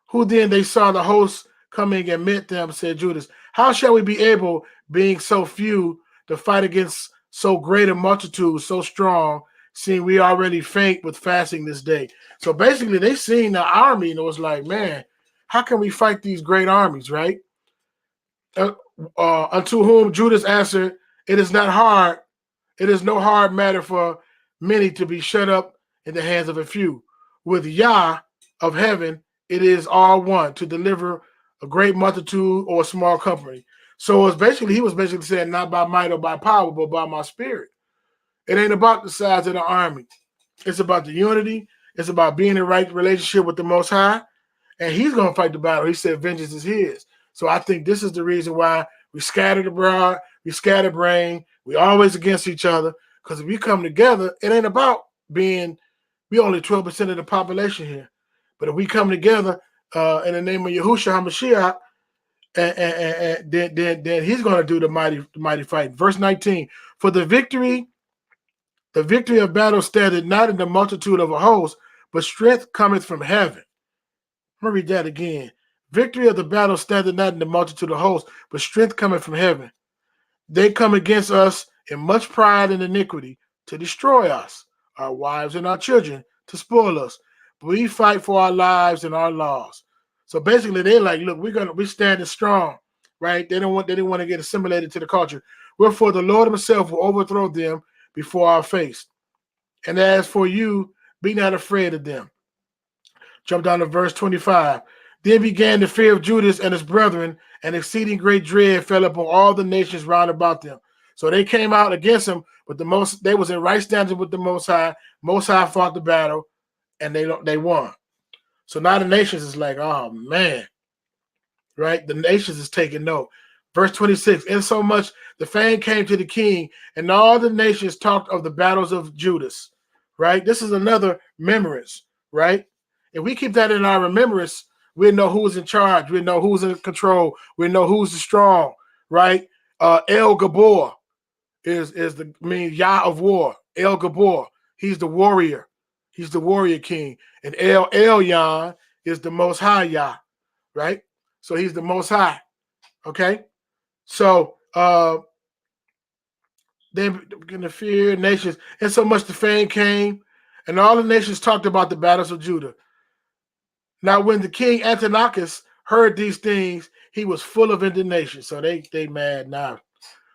who then they saw the host coming and met them, said Judas, how shall we be able, being so few, to fight against so great a multitude, so strong, seeing we already faint with fasting this day? So basically they seen the army and it was like, man, how can we fight these great armies, right? Unto whom Judas answered, it is no hard matter for many to be shut up in the hands of a few. With Yah of heaven, it is all one to deliver a great multitude or a small company. So he was basically saying, not by might or by power, but by my spirit. It ain't about the size of the army. It's about the unity. It's about being in the right relationship with the Most High. And he's going to fight the battle. He said, vengeance is his. So I think this is the reason why we scattered abroad, we scattered brain, we always against each other. Because if we come together, it ain't about we only 12% of the population here. But if we come together in the name of Yahushua HaMashiach, then he's going to do the mighty fight. Verse 19, for the victory of battle standeth not in the multitude of a host, but strength cometh from heaven. I'm going to read that again. Victory of the battle standeth not in the multitude of hosts, but strength cometh from heaven. They come against us in much pride and iniquity to destroy us, our wives and our children, to spoil us. But we fight for our lives and our laws. So basically, they're like, look, we're standing strong, right? They didn't want to get assimilated to the culture. Wherefore the Lord himself will overthrow them before our face. And as for you, be not afraid of them. Jump down to verse 25. Then began the fear of Judas and his brethren, and exceeding great dread fell upon all the nations round about them. So they came out against him, but they was in right standing with the Most High. Most High fought the battle, and they won. So now the nations is like, oh man, right? The nations is taking note. Verse 26, insomuch the fame came to the king, and all the nations talked of the battles of Judas, right? This is another remembrance, right? If we keep that in our remembrance, we know who's in charge. We know who's in control. We know who's the strong, right? El Gabor is the Yah of war. El Gabor, he's the warrior. He's the warrior king. And El Elyon is the Most High Yah, right? So he's the Most High, okay? So they began to fear nations, and so much the fame came, and all the nations talked about the battles of Judah. Now, when the king Antiochus heard these things, he was full of indignation. So they mad now.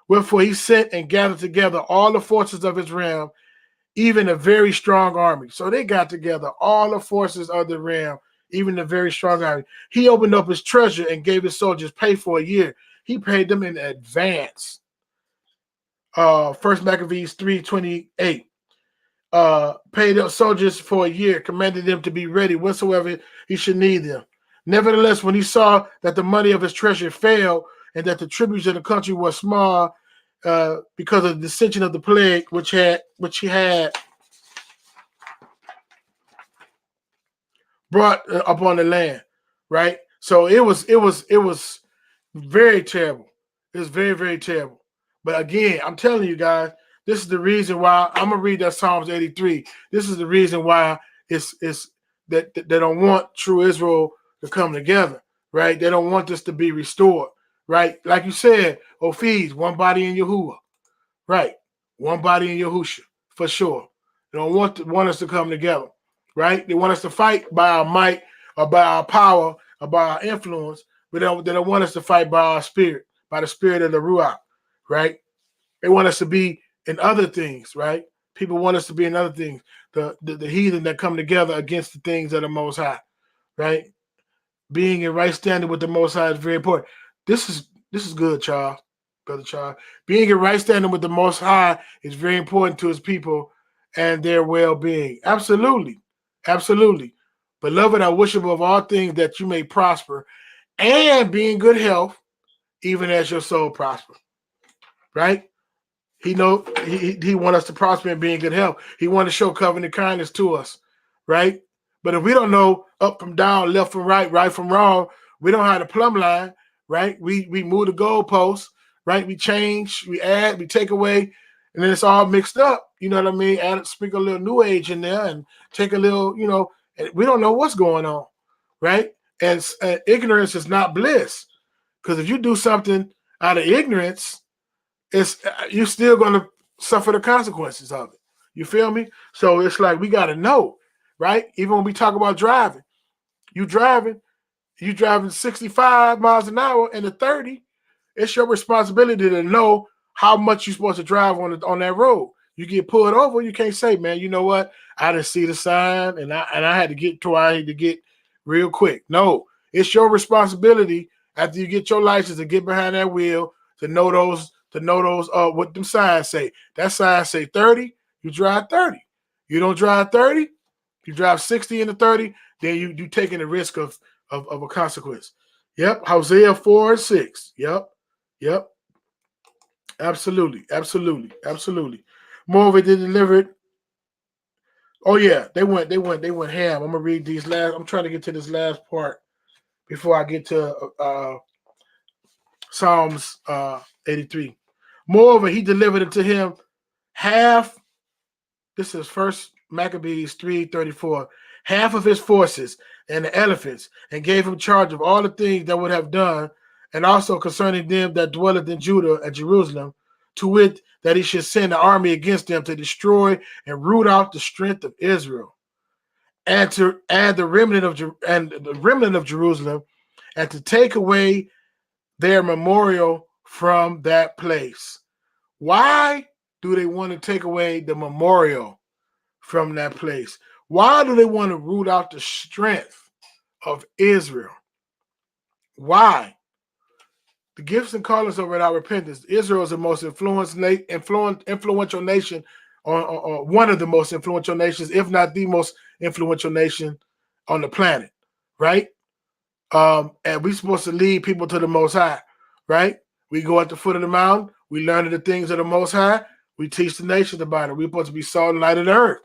Wherefore he sent and gathered together all the forces of his realm, even a very strong army. So they got together all the forces of the realm, even a very strong army. He opened up his treasure and gave his soldiers pay for a year. He paid them in advance. 1 Maccabees 3:28. Paid up soldiers for a year, commanded them to be ready whatsoever he should need them. Nevertheless, when he saw that the money of his treasure failed, and that the tributes of the country were small, because of the dissension of the plague which he had brought upon the land, right? So it was very terrible. It was very, very terrible. But again, I'm telling you guys, this is the reason why I'm gonna read that Psalms 83. This is the reason why it's that they don't want true Israel to come together, right? They don't want this to be restored, right? Like you said, Ophies, one body in Yahuwah, right? One body in Yahusha, for sure. They don't want us to come together, right? They want us to fight by our might or by our power or by our influence, but they don't want us to fight by our spirit, by the spirit of the Ruach, right? They want us to be in other things, right? People want us to be in other things. The heathen that come together against the things of the Most High, right? Being in right standing with the Most High is very important. This is good, Charles, Brother Charles. Being in right standing with the Most High is very important to his people and their well-being. Absolutely. Absolutely. Beloved, I wish above all things that you may prosper and be in good health, even as your soul prosper. Right? He want us to prosper and be in good health. He want to show covenant kindness to us, right? But if we don't know up from down, left from right, right from wrong, we don't have the plumb line, right? We move the goalposts, right? We change, we add, we take away, and then it's all mixed up. You know what I mean? Sprinkle a little new age in there and take a little, and we don't know what's going on, right? And ignorance is not bliss, because if you do something out of ignorance, you're still going to suffer the consequences of it. You feel me? So it's like we got to know, right? Even when we talk about driving, you driving 65 miles an hour in the 30. It's your responsibility to know how much you're supposed to drive on that road. You get pulled over, you can't say, man, you know what? I didn't see the sign and I had to get to where I had to get real quick. No, it's your responsibility after you get your license to get behind that wheel to know those what them signs say. That sign say 30, you drive 30. You don't drive 30, you drive 60 into 30, then you taking the risk of a consequence. Yep. Hosea 4:6. Yep. Absolutely. Moreover, they delivered. Oh yeah, they went ham. I'm gonna read these last. I'm trying to get to this last part before I get to Psalms 83. Moreover, he delivered unto him half. This is 1 Maccabees 3:34. Half of his forces and the elephants, and gave him charge of all the things that would have done, and also concerning them that dwelleth in Judah and Jerusalem, to wit, that he should send an army against them to destroy and root out the strength of Israel, and to add the remnant of Jerusalem, and to take away their memorial from that place. Why do they want to take away the memorial from that place? Why do they want to root out the strength of Israel? Why? The gifts and callings of without repentance. Israel is the most influential nation, or one of the most influential nations, if not the most influential nation on the planet, right? And we're supposed to lead people to the Most High, right? We go at the foot of the mountain. We learn the things of the Most High. We teach the nations about it. We're supposed to be salt and light of the earth,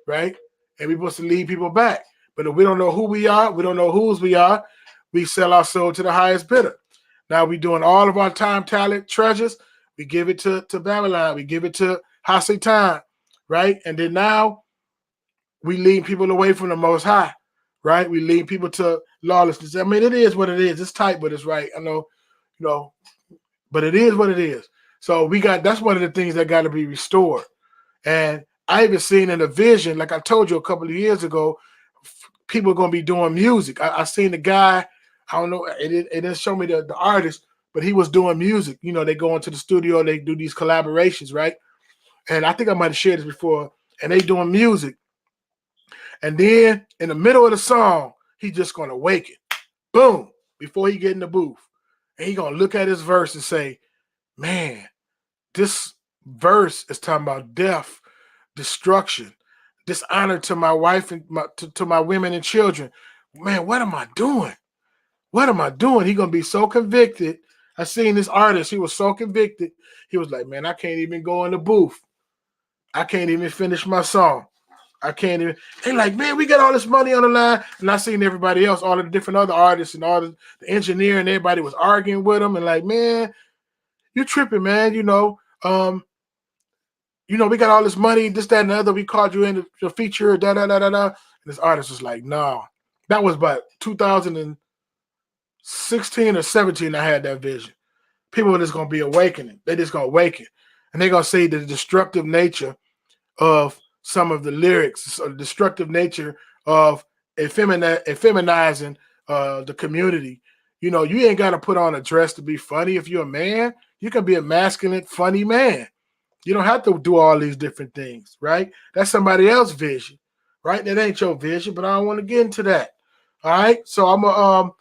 right? And we're supposed to lead people back. But if we don't know who we are, we don't know whose we are, we sell our soul to the highest bidder. Now we're doing all of our time, talent, treasures. We give it to Babylon. We give it to Hasatan, right? And then now we lead people away from the Most High, right? We lead people to lawlessness. I mean, it is what it is. It's tight, but it's right. I know, but it is what it is. So that's one of the things that got to be restored. And I even seen in a vision, like I told you a couple of years ago, people are going to be doing music. I seen the guy, I don't know, it didn't show me the artist, but he was doing music. They go into the studio, they do these collaborations, right? And I think I might have shared this before, and they doing music. And then in the middle of the song, he just going to awaken. Boom, before he get in the booth. And he going to look at his verse and say, man, this verse is talking about death, destruction, dishonor to my wife and to my women and children. Man, what am I doing? What am I doing? He going to be so convicted. I seen this artist. He was so convicted. He was like, man, I can't even go in the booth. I can't even finish my song. I can't even. They like, man, we got all this money on the line. And I seen everybody else, all the different other artists and all the engineer, and everybody was arguing with him and like, man, you tripping, man. We got all this money, this, that, and the other. We called you in to feature, da, da, da, da, da. And this artist was like, no. That was about 2016 or 17 I had that vision. People are just going to be awakening. They're just going to awaken. And they're going to see the destructive nature of some of the lyrics, the destructive nature of effeminizing the community. You ain't got to put on a dress to be funny. If you're a man, you can be a masculine, funny man. You don't have to do all these different things, right? That's somebody else's vision, right? That ain't your vision, but I don't want to get into that. All right. So I'm gonna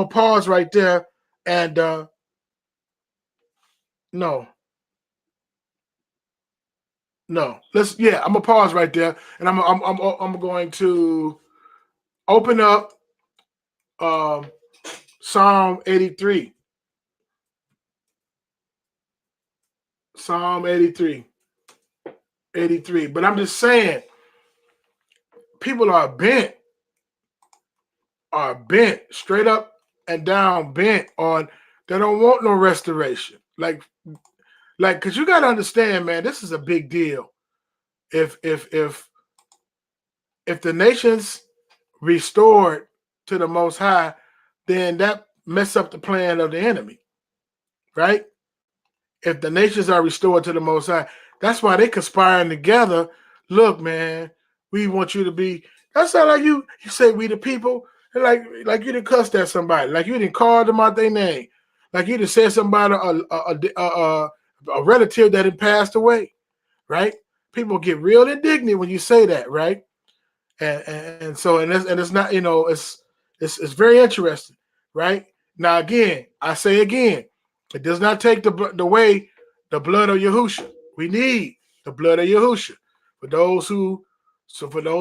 pause right there and no. I'm gonna pause right there, and I'm going to open up Psalm 83. Psalm 83. But I'm just saying, people are bent straight up and down, bent on they don't want no restoration. Like, because you got to understand, man, this is a big deal. If the nations restored to the Most High, then that mess up the plan of the enemy, right? If the nations are restored to the Most High, that's why they conspiring together. Look, man, we want you to be. That's not like you say we the people. Like you didn't cuss at somebody. Like you didn't call them out their name. Like you didn't say somebody a relative that had passed away, right? People get real indignant when you say that, right? And so it's not, it's very interesting, right? Now again, I say again, it does not take the blood of Yahusha. We need the blood of Yahusha for those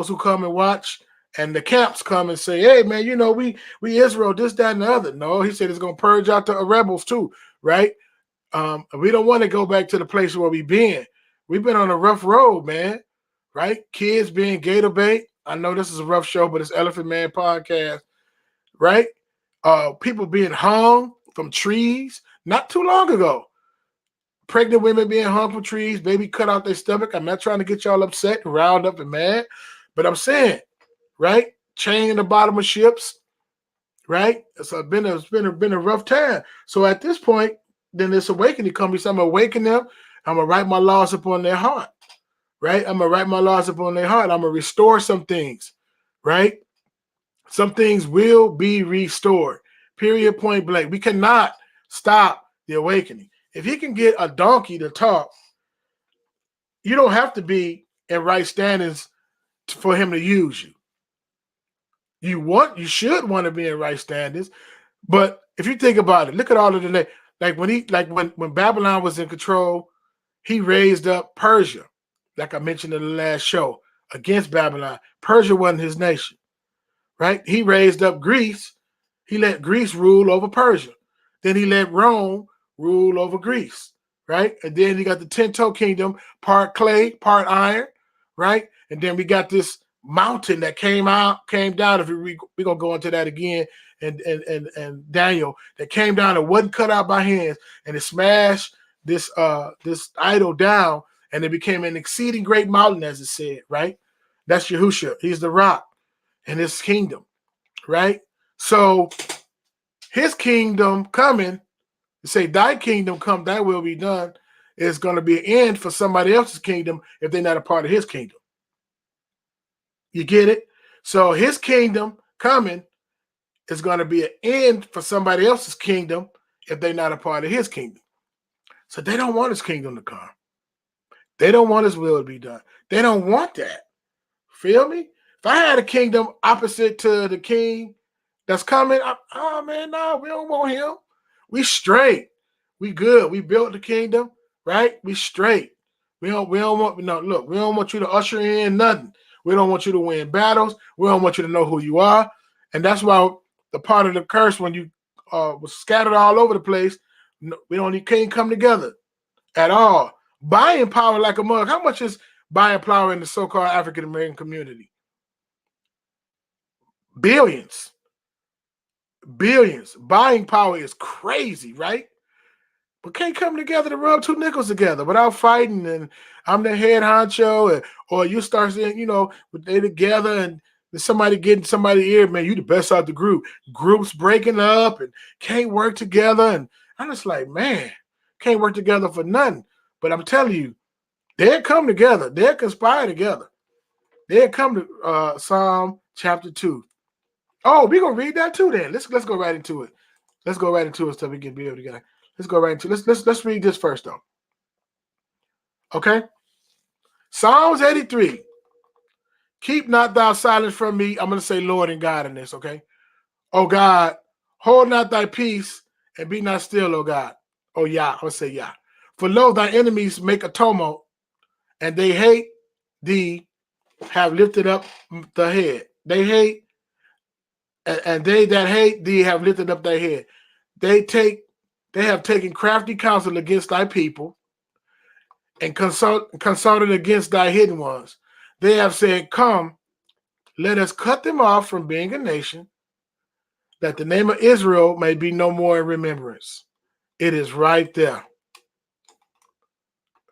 who come and watch, and the camps come and say, hey man, we Israel, this, that, and the other. No, he said it's gonna purge out the rebels too, right? We don't want to go back to the place where we've been. We've been on a rough road, man, right? Kids being gator bait. I know this is a rough show, but it's Elephant Man podcast, right? People being hung from trees not too long ago. Pregnant women being hung from trees, baby cut out their stomach. I'm not trying to get y'all upset and riled up and mad, but I'm saying, right? Chain in the bottom of ships, right? It's been a rough time. So at this point, then this awakening comes. I'm gonna awaken them. I'm gonna write my laws upon their heart, right? I'm gonna write my laws upon their heart. I'm gonna restore some things, right? Some things will be restored. Period. Point blank. We cannot stop the awakening. If he can get a donkey to talk, you don't have to be in right standings for him to use you. You should want to be in right standings, but if you think about it, look at all of the when Babylon was in control, he raised up Persia, like I mentioned in the last show, against Babylon. Persia wasn't his nation, right? He raised up Greece. He let Greece rule over Persia. Then he let Rome rule over Greece, right? And then you got the 10-toe kingdom, part clay, part iron, right? And then we got this mountain that came down. If we're gonna go into that again, and Daniel, that came down and wasn't cut out by hands, and it smashed this idol down, and it became an exceeding great mountain, as it said, right? That's Yahushua. He's the rock in his kingdom, right? So his kingdom coming, say, thy kingdom come, thy will be done, is going to be an end for somebody else's kingdom if they're not a part of his kingdom. You get it? So his kingdom coming is going to be an end for somebody else's kingdom if they're not a part of his kingdom. So they don't want his kingdom to come. They don't want his will to be done. They don't want that. Feel me? If I had a kingdom opposite to the king that's coming, no, we don't want him. We straight. We good. We built the kingdom, right? We straight. We don't want, no, look, we don't want you to usher in nothing. We don't want you to win battles. We don't want you to know who you are. And that's why the part of the curse, when you was scattered all over the place, you can't come together at all. Buying power like a mug. How much is buying power in the so-called African American community? Billions. Billions. Buying power is crazy, right? But can't come together to rub two nickels together without fighting, and I'm the head honcho, or you start saying, they together and somebody getting somebody ear, man, you the best out the group. Groups breaking up and can't work together. And I'm just like, man, can't work together for nothing. But I'm telling you, they'll come together. They'll conspire together. They'll come to Psalm chapter 2. Oh, we're going to read that too then. Let's go right into it. Let's go right into it so we can be able to get it. Let's go right into it. Let's read this first though. Okay? Psalms 83. Keep not thou silence from me. I'm going to say Lord and God in this, okay? Oh God, hold not thy peace and be not still, oh God. Oh Yah, I'm going to say Yah. For lo, thy enemies make a tumult, and they hate thee, have lifted up the head. They hate, and they that hate thee have lifted up their head. They have taken crafty counsel against thy people, and consulted against thy hidden ones. They have said, come, let us cut them off from being a nation, that the name of Israel may be no more in remembrance. It is right there.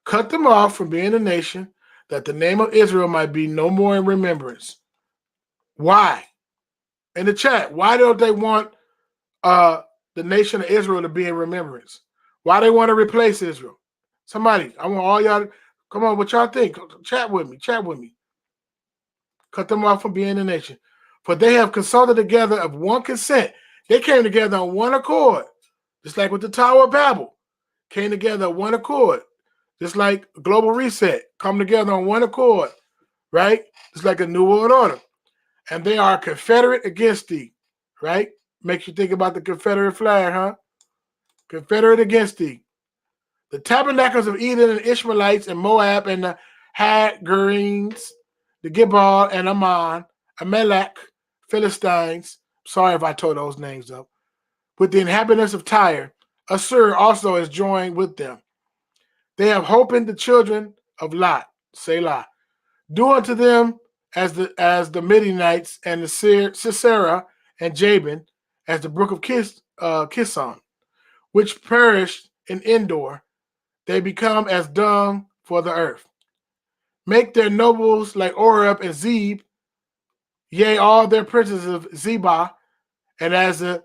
Cut them off from being a nation, that the name of Israel might be no more in remembrance. Why? In the chat, why don't they want the nation of Israel to be in remembrance? Why they want to replace Israel? Somebody, I want all y'all, come on, what y'all think? Chat with me. Cut them off from being a nation. For they have consulted together of one consent. They came together on one accord, just like with the Tower of Babel. Came together on one accord, just like Global Reset. Come together on one accord, right? It's like a New World Order. And they are confederate against thee, right? Makes you think about the Confederate flag, huh? Confederate against thee. The tabernacles of Eden and Ishmaelites and Moab and the Hagarenes, the Gebal and Ammon, Amalek, Philistines. Sorry if I tore those names up. With the inhabitants of Tyre, Assur also is joined with them. They have hope in the children of Lot, Selah. Do unto them as the Midianites and the Sisera and Jabin, as the brook of Kison, which perished in Endor. They become as dung for the earth. Make their nobles like Oreb and Zeb, yea, all their princes of Zebah, and as the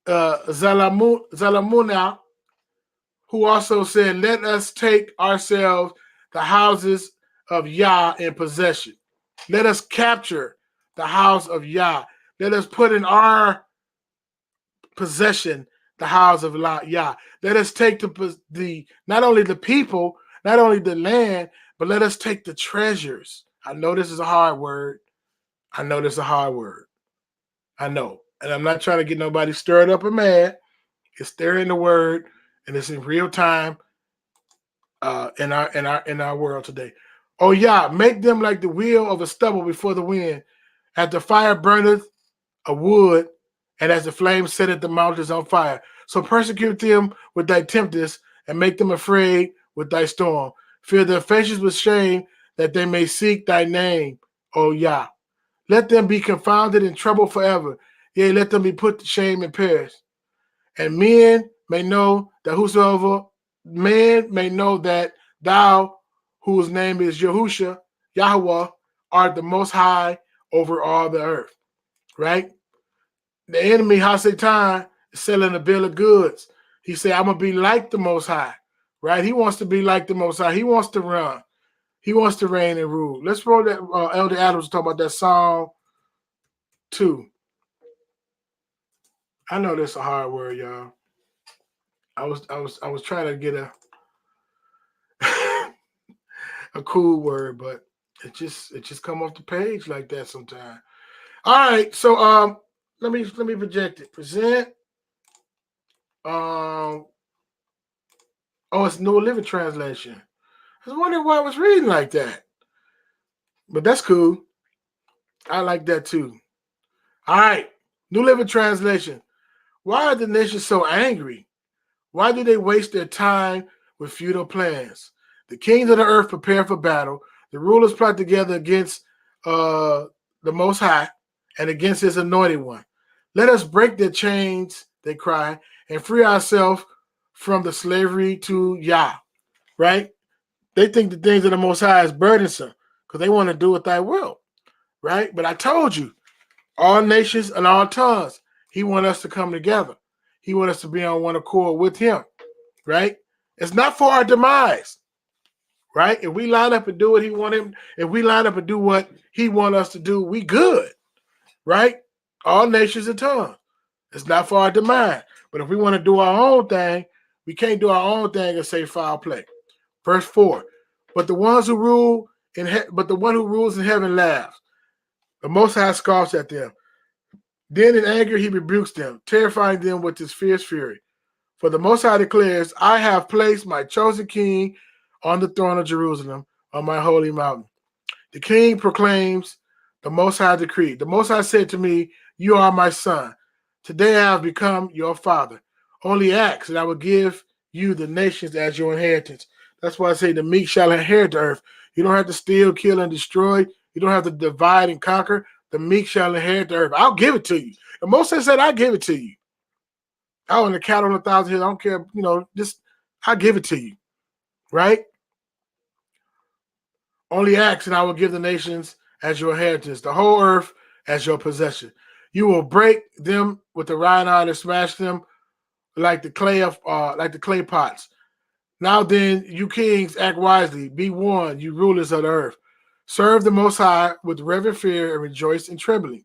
Zalamunah, who also said, let us take ourselves the houses of Yah in possession. Let us capture the house of Yah. Let us put in our possession the house of Yah. Let us take the not only the people, not only the land, but let us take the treasures. I know this is a hard word. I know this is a hard word. I know. And I'm not trying to get nobody stirred up or mad. It's there in the word, and it's in real time in our world today. Oh yeah, make them like the wheel of a stubble before the wind, as the fire burneth a wood, and as the flame setteth the mountains on fire. So persecute them with thy tempest, and make them afraid with thy storm. Fill their faces with shame, that they may seek thy name, O Yah. Let them be confounded and troubled forever. Yea, let them be put to shame and perish. And men may know that that thou, whose name is Yahusha, Yahweh, art the most high over all the earth. Right? The enemy, Hasatan, is selling a bill of goods. He said, I'm going to be like the most high. Right? He wants to be like the most high. He wants to run. He wants to reign and rule. Let's roll that. Elder Adams talk about that Psalm 2. I know that's a hard word, y'all. I was trying to get a a cool word, but it just come off the page like that sometimes. All right, so let me project it. Present. It's New Living Translation. I was wondering why I was reading like that, but that's cool. I like that too. All right, New Living Translation. Why are the nations so angry? Why do they waste their time with futile plans? The kings of the earth prepare for battle. The rulers plot together against the Most High and against his anointed one. Let us break their chains, they cry, and free ourselves from the slavery to Yah. Right? They think the things of the Most High is burdensome because they want to do what thy will. Right? But I told you, all nations and all tongues, he wants us to come together. He wants us to be on one accord with him. Right? It's not for our demise. Right? If we line up and do what he wants him, if we line up and do what he wants us to do, we good. Right? All nations and tongues. It's not for our demise. But if we want to do our own thing, we can't do our own thing and say foul play. Verse 4. But the one who rules in heaven laughs. The Most High scoffs at them. Then in anger he rebukes them, terrifying them with his fierce fury. For the Most High declares, I have placed my chosen king on the throne of Jerusalem, on my holy mountain. The king proclaims the Most High decree. The Most High said to me, you are my son. Today I have become your father. Only ask, and I will give you the nations as your inheritance. That's why I say the meek shall inherit the earth. You don't have to steal, kill, and destroy. You don't have to divide and conquer. The meek shall inherit the earth. I'll give it to you. The Most High said, I give it to you. I own the cattle on 1,000 hills. I don't care, just I'll give it to you. Right? Only ask, and I will give the nations as your inheritance, the whole earth as your possession. You will break them with the iron and smash them like the clay pots. Now then, you kings, act wisely. Be warned, you rulers of the earth. Serve the Most High with reverent fear and rejoice in trembling.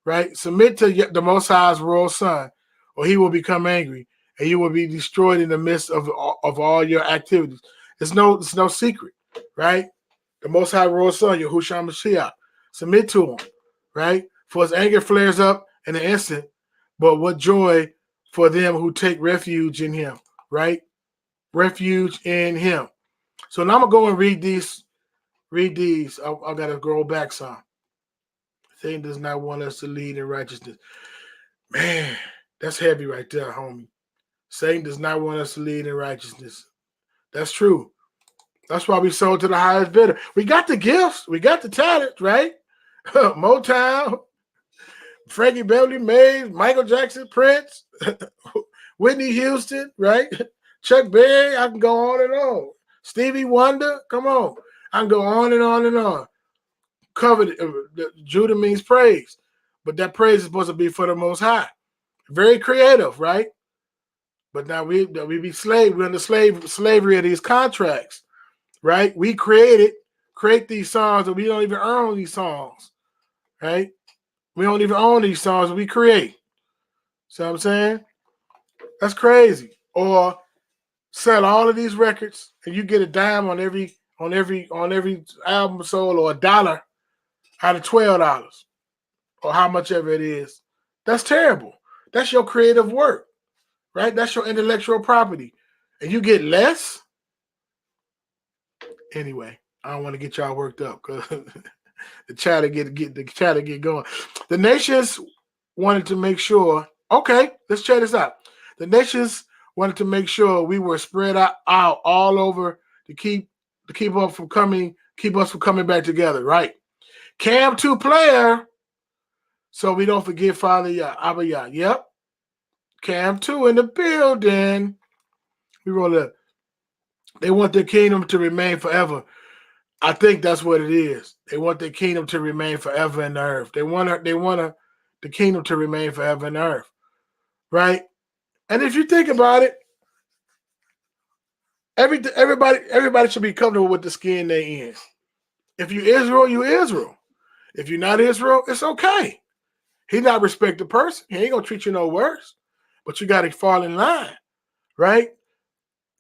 Right? Submit to the Most High's royal son, or he will become angry, and you will be destroyed in the midst of all your activities. It's no secret, right? The Most High royal son, Yahushua Mashiach. Submit to him, right? For his anger flares up in an instant, but what joy for them who take refuge in him, right? Refuge in him. So now I'm going to go and read these. I got to go back some. Satan does not want us to lead in righteousness. Man, that's heavy right there, homie. Satan does not want us to lead in righteousness. That's true. That's why we sold to the highest bidder. We got the gifts. We got the talent, right? Motown, Frankie Beverly, Mays, Michael Jackson, Prince, Whitney Houston, right? Chuck Berry, I can go on and on. Stevie Wonder, come on. I can go on and on and on. Covered, Judah means praise, but that praise is supposed to be for the Most High. Very creative, right? But now we be slave. We're in the slavery of these contracts, right? We create these songs, and we don't even own these songs, right? We don't even own these songs we create. See what I'm saying? That's crazy. Or sell all of these records, and you get a dime on on every album sold, or $1 out of $12, or how much ever it is. That's terrible. That's your creative work, right? That's your intellectual property, and you get less. Anyway, I don't want to get y'all worked up because the chatter get going. The nations wanted to make sure. Okay, let's check this out. The nations wanted to make sure we were spread out all over to keep us from coming back together, right? Cam 2 player, so we don't forget Father Yah, Abba Yah. Yep, Cam 2 in the building. They want their kingdom to remain forever. I think that's what it is. They want their kingdom to remain forever in the earth. They want the kingdom to remain forever in the earth, right? And if you think about it, everybody should be comfortable with the skin they in. If you Israel, you Israel. If you're not Israel, it's okay. He not respect the person. He ain't gonna treat you no worse. But you got to fall in line, right?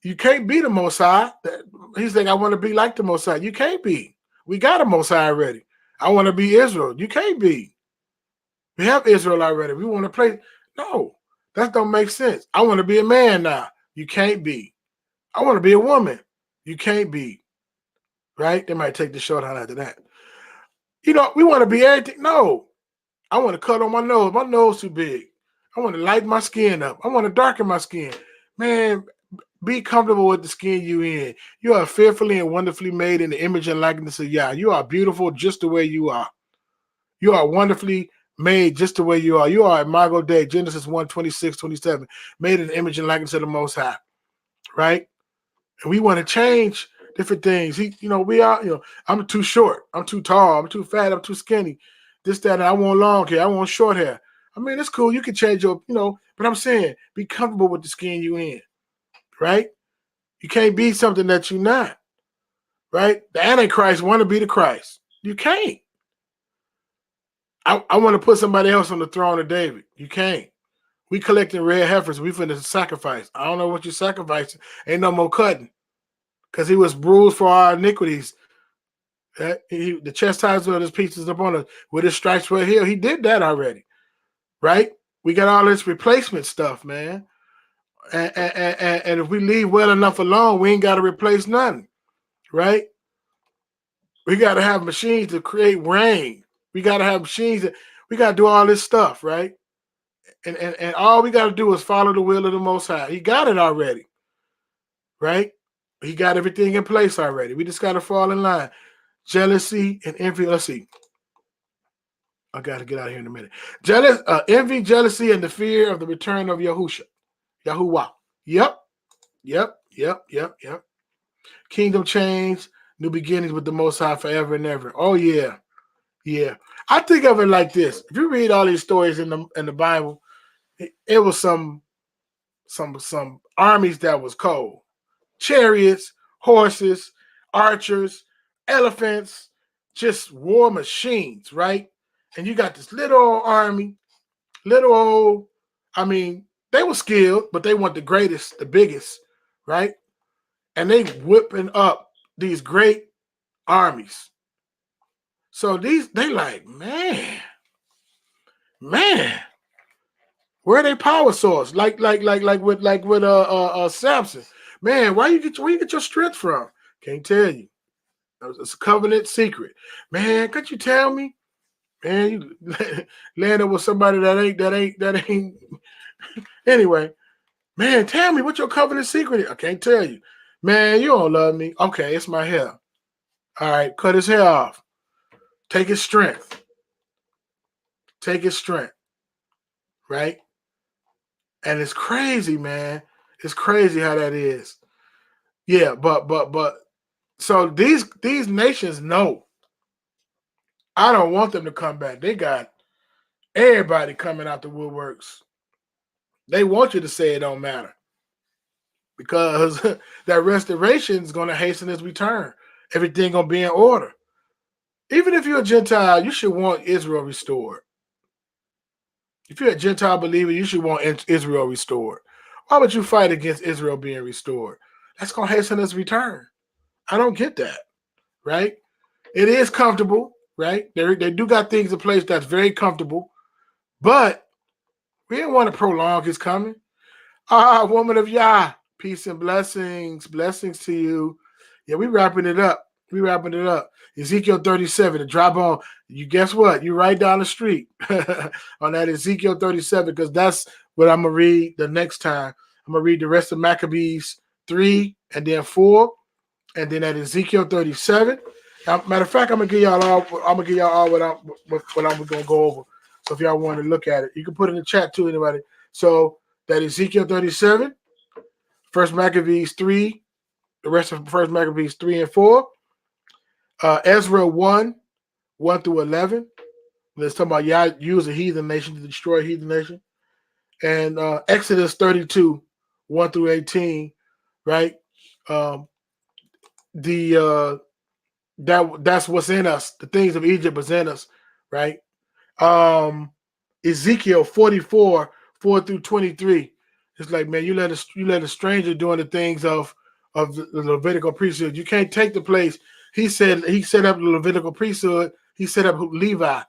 You can't be the Most High. He's like, I want to be like the Most High. You can't be. We got a Most High already. I want to be Israel. You can't be. We have Israel already. We want to play. No, that don't make sense. I want to be a man now. You can't be. I want to be a woman. You can't be. Right? They might take the short out after that. We want to be everything. No. I want to cut on my nose. My nose too big. I want to lighten my skin up. I want to darken my skin. Man, be comfortable with the skin you in. You are fearfully and wonderfully made in the image and likeness of Yah. You are beautiful just the way you are. You are wonderfully made just the way you are. You are Imago Dei, Genesis 1:26-27, made in the image and likeness of the Most High. Right? And we want to change different things. We are, I'm too short. I'm too tall. I'm too fat. I'm too skinny. This, that, and I want long hair. I want short hair. I mean, it's cool. You can change your, but I'm saying be comfortable with the skin you in. Right? You can't be something that you're not. Right? The Antichrist want to be the Christ. You can't. I want to put somebody else on the throne of David. You can't. We collecting red heifers. We finna sacrifice. I don't know what you sacrificing. Ain't no more cutting. Because he was bruised for our iniquities. The chastisement of his peace is upon us. With his stripes we're healed. He did that already. Right? We got all this replacement stuff, man. And if we leave well enough alone, we ain't got to replace nothing, right? We got to have machines to create rain. We got to have machines we got to do all this stuff, right? And all we got to do is follow the will of the Most High. He got it already, right? He got everything in place already. We just got to fall in line. Jealousy and envy. Let's see. I got to get out of here in a minute. Envy, jealousy, and the fear of the return of Yahuwah. Yep. Kingdom change, new beginnings with the Most High forever and ever. Oh yeah. I think of it like this. If you read all these stories in the Bible, it was some armies that was cold. Chariots, horses, archers, elephants, just war machines, right? And you got this little old army, they were skilled, but they want the greatest, the biggest, right? And they whipping up these great armies. So they like, man, where are they power source? Like with Samson. Man, where you get your strength from? Can't tell you. It's a covenant secret. Man, could you tell me? Man, you landed with somebody that ain't. Anyway, man, tell me what your covenant secret is. I can't tell you. Man, you don't love me. Okay, it's my hair. All right, cut his hair off. Take his strength. Right? And it's crazy, man. It's crazy how that is. Yeah, but so these nations know. I don't want them to come back. They got everybody coming out the woodworks. They want you to say it don't matter. Because that restoration is going to hasten his return. Everything going to be in order. Even if you're a Gentile, you should want Israel restored. If you're a Gentile believer, you should want Israel restored. Why would you fight against Israel being restored? That's going to hasten his return. I don't get that. right? It is comfortable, right? They do got things in place that's very comfortable, but we didn't want to prolong his coming. Woman of Yah, peace and blessings. Blessings to you. Yeah, we wrapping it up. Ezekiel 37, the dry bone. You guess what? You right down the street on that Ezekiel 37, because that's what I'm going to read the next time. I'm going to read the rest of Maccabees 3 and then 4, and then at Ezekiel 37. Matter of fact, I'm going to give y'all all what I'm going to go over. So if y'all want to look at it, you can put it in the chat too, anybody. So that Ezekiel 37, First Maccabees 3, the rest of First Maccabees 3 and 4, Ezra 1 through 11. Let's talk about Yah use a heathen nation to destroy a heathen nation, and Exodus 32 1 through 18. Right, that's what's in us. The things of Egypt was in us. Right. Ezekiel 44 4 through 23. It's like, man, you let a stranger doing the things of the Levitical priesthood. You can't take the place. He said he set up the Levitical priesthood. He set up Levi.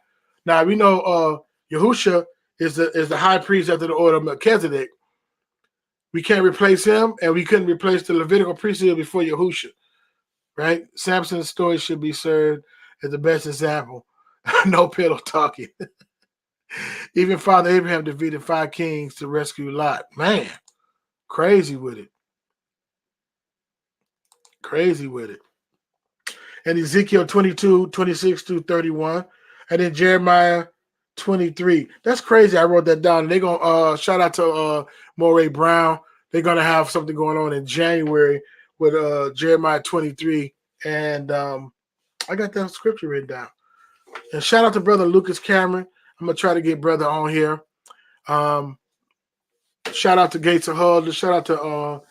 Now we know Yahusha is the high priest after the order of Melchizedek. We can't replace him, and we couldn't replace the Levitical priesthood before Yahusha. Right? Samson's story should be served as the best example. No pillow talking. Even Father Abraham defeated 5 kings to rescue Lot. Man, crazy with it. And Ezekiel 22, 26 through 31. And then Jeremiah 23. That's crazy. I wrote that down. They're going to shout out to Moray Brown. They're going to have something going on in January with Jeremiah 23. And I got that scripture written down. And shout out to Brother Lucas Cameron. I'm going to try to get brother on here. Shout out to Gates of Hull. Shout out to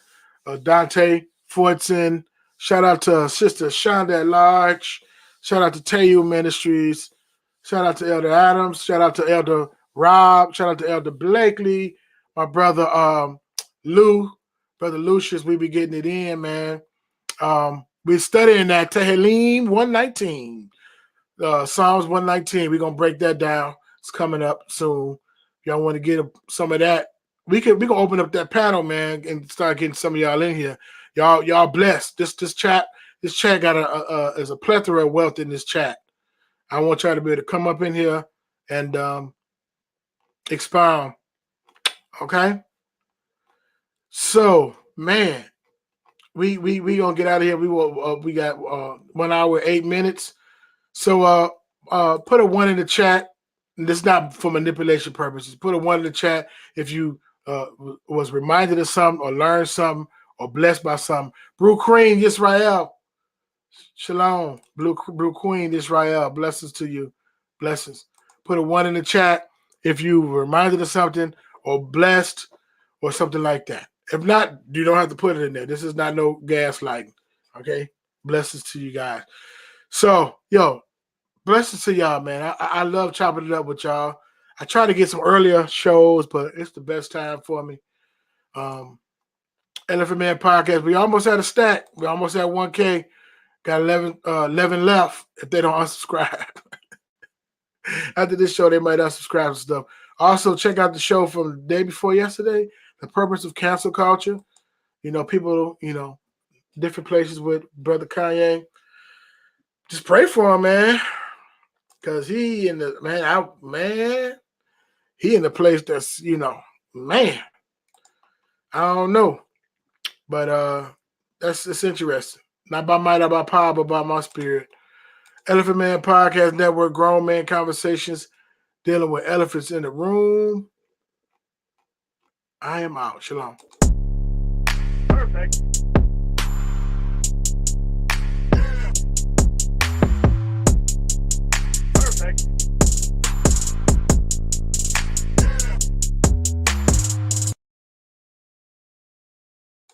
Dante Fortson. Shout out to Sister Shonda at Large. Shout out to Tayu Ministries. Shout out to Elder Adams. Shout out to Elder Rob. Shout out to Elder Blakely. My brother Lou. Brother Lucius, we be getting it in, man. We're studying that Tehillim 119. Psalms 119. We're going to break that down. It's coming up soon. If y'all want to get some of that, we can open up that panel, man, and start getting some of y'all in here. Y'all blessed. This chat got is a plethora of wealth in this chat. I want y'all to be able to come up in here and expound. Okay. So, man, we gonna get out of here. We got 1 hour 8 minutes. So put a 1 in the chat. And this is not for manipulation purposes. Put a 1 in the chat if you was reminded of something or learned something or blessed by something. Brew Queen Israel. Shalom. Brew Queen Israel. Blessings to you. Blessings. Put a 1 in the chat if you were reminded of something or blessed or something like that. If not, you don't have to put it in there. This is not no gaslighting. Okay? Blessings to you guys. So, blessings to y'all, man. I love chopping it up with y'all. I try to get some earlier shows, but it's the best time for me. Elephant Man Podcast. We almost had a stack. We almost had 1K. Got 11 left if they don't unsubscribe. After this show, they might unsubscribe and stuff. Also, check out the show from the day before yesterday, The Purpose of Cancel Culture. People, different places with Brother Kanye. Just pray for him, man. Because he in the place that's, man. I don't know. But it's interesting. Not by might, not by power, but by my spirit. Elephant Man Podcast Network, Grown Man Conversations, dealing with elephants in the room. I am out. Shalom. Perfect.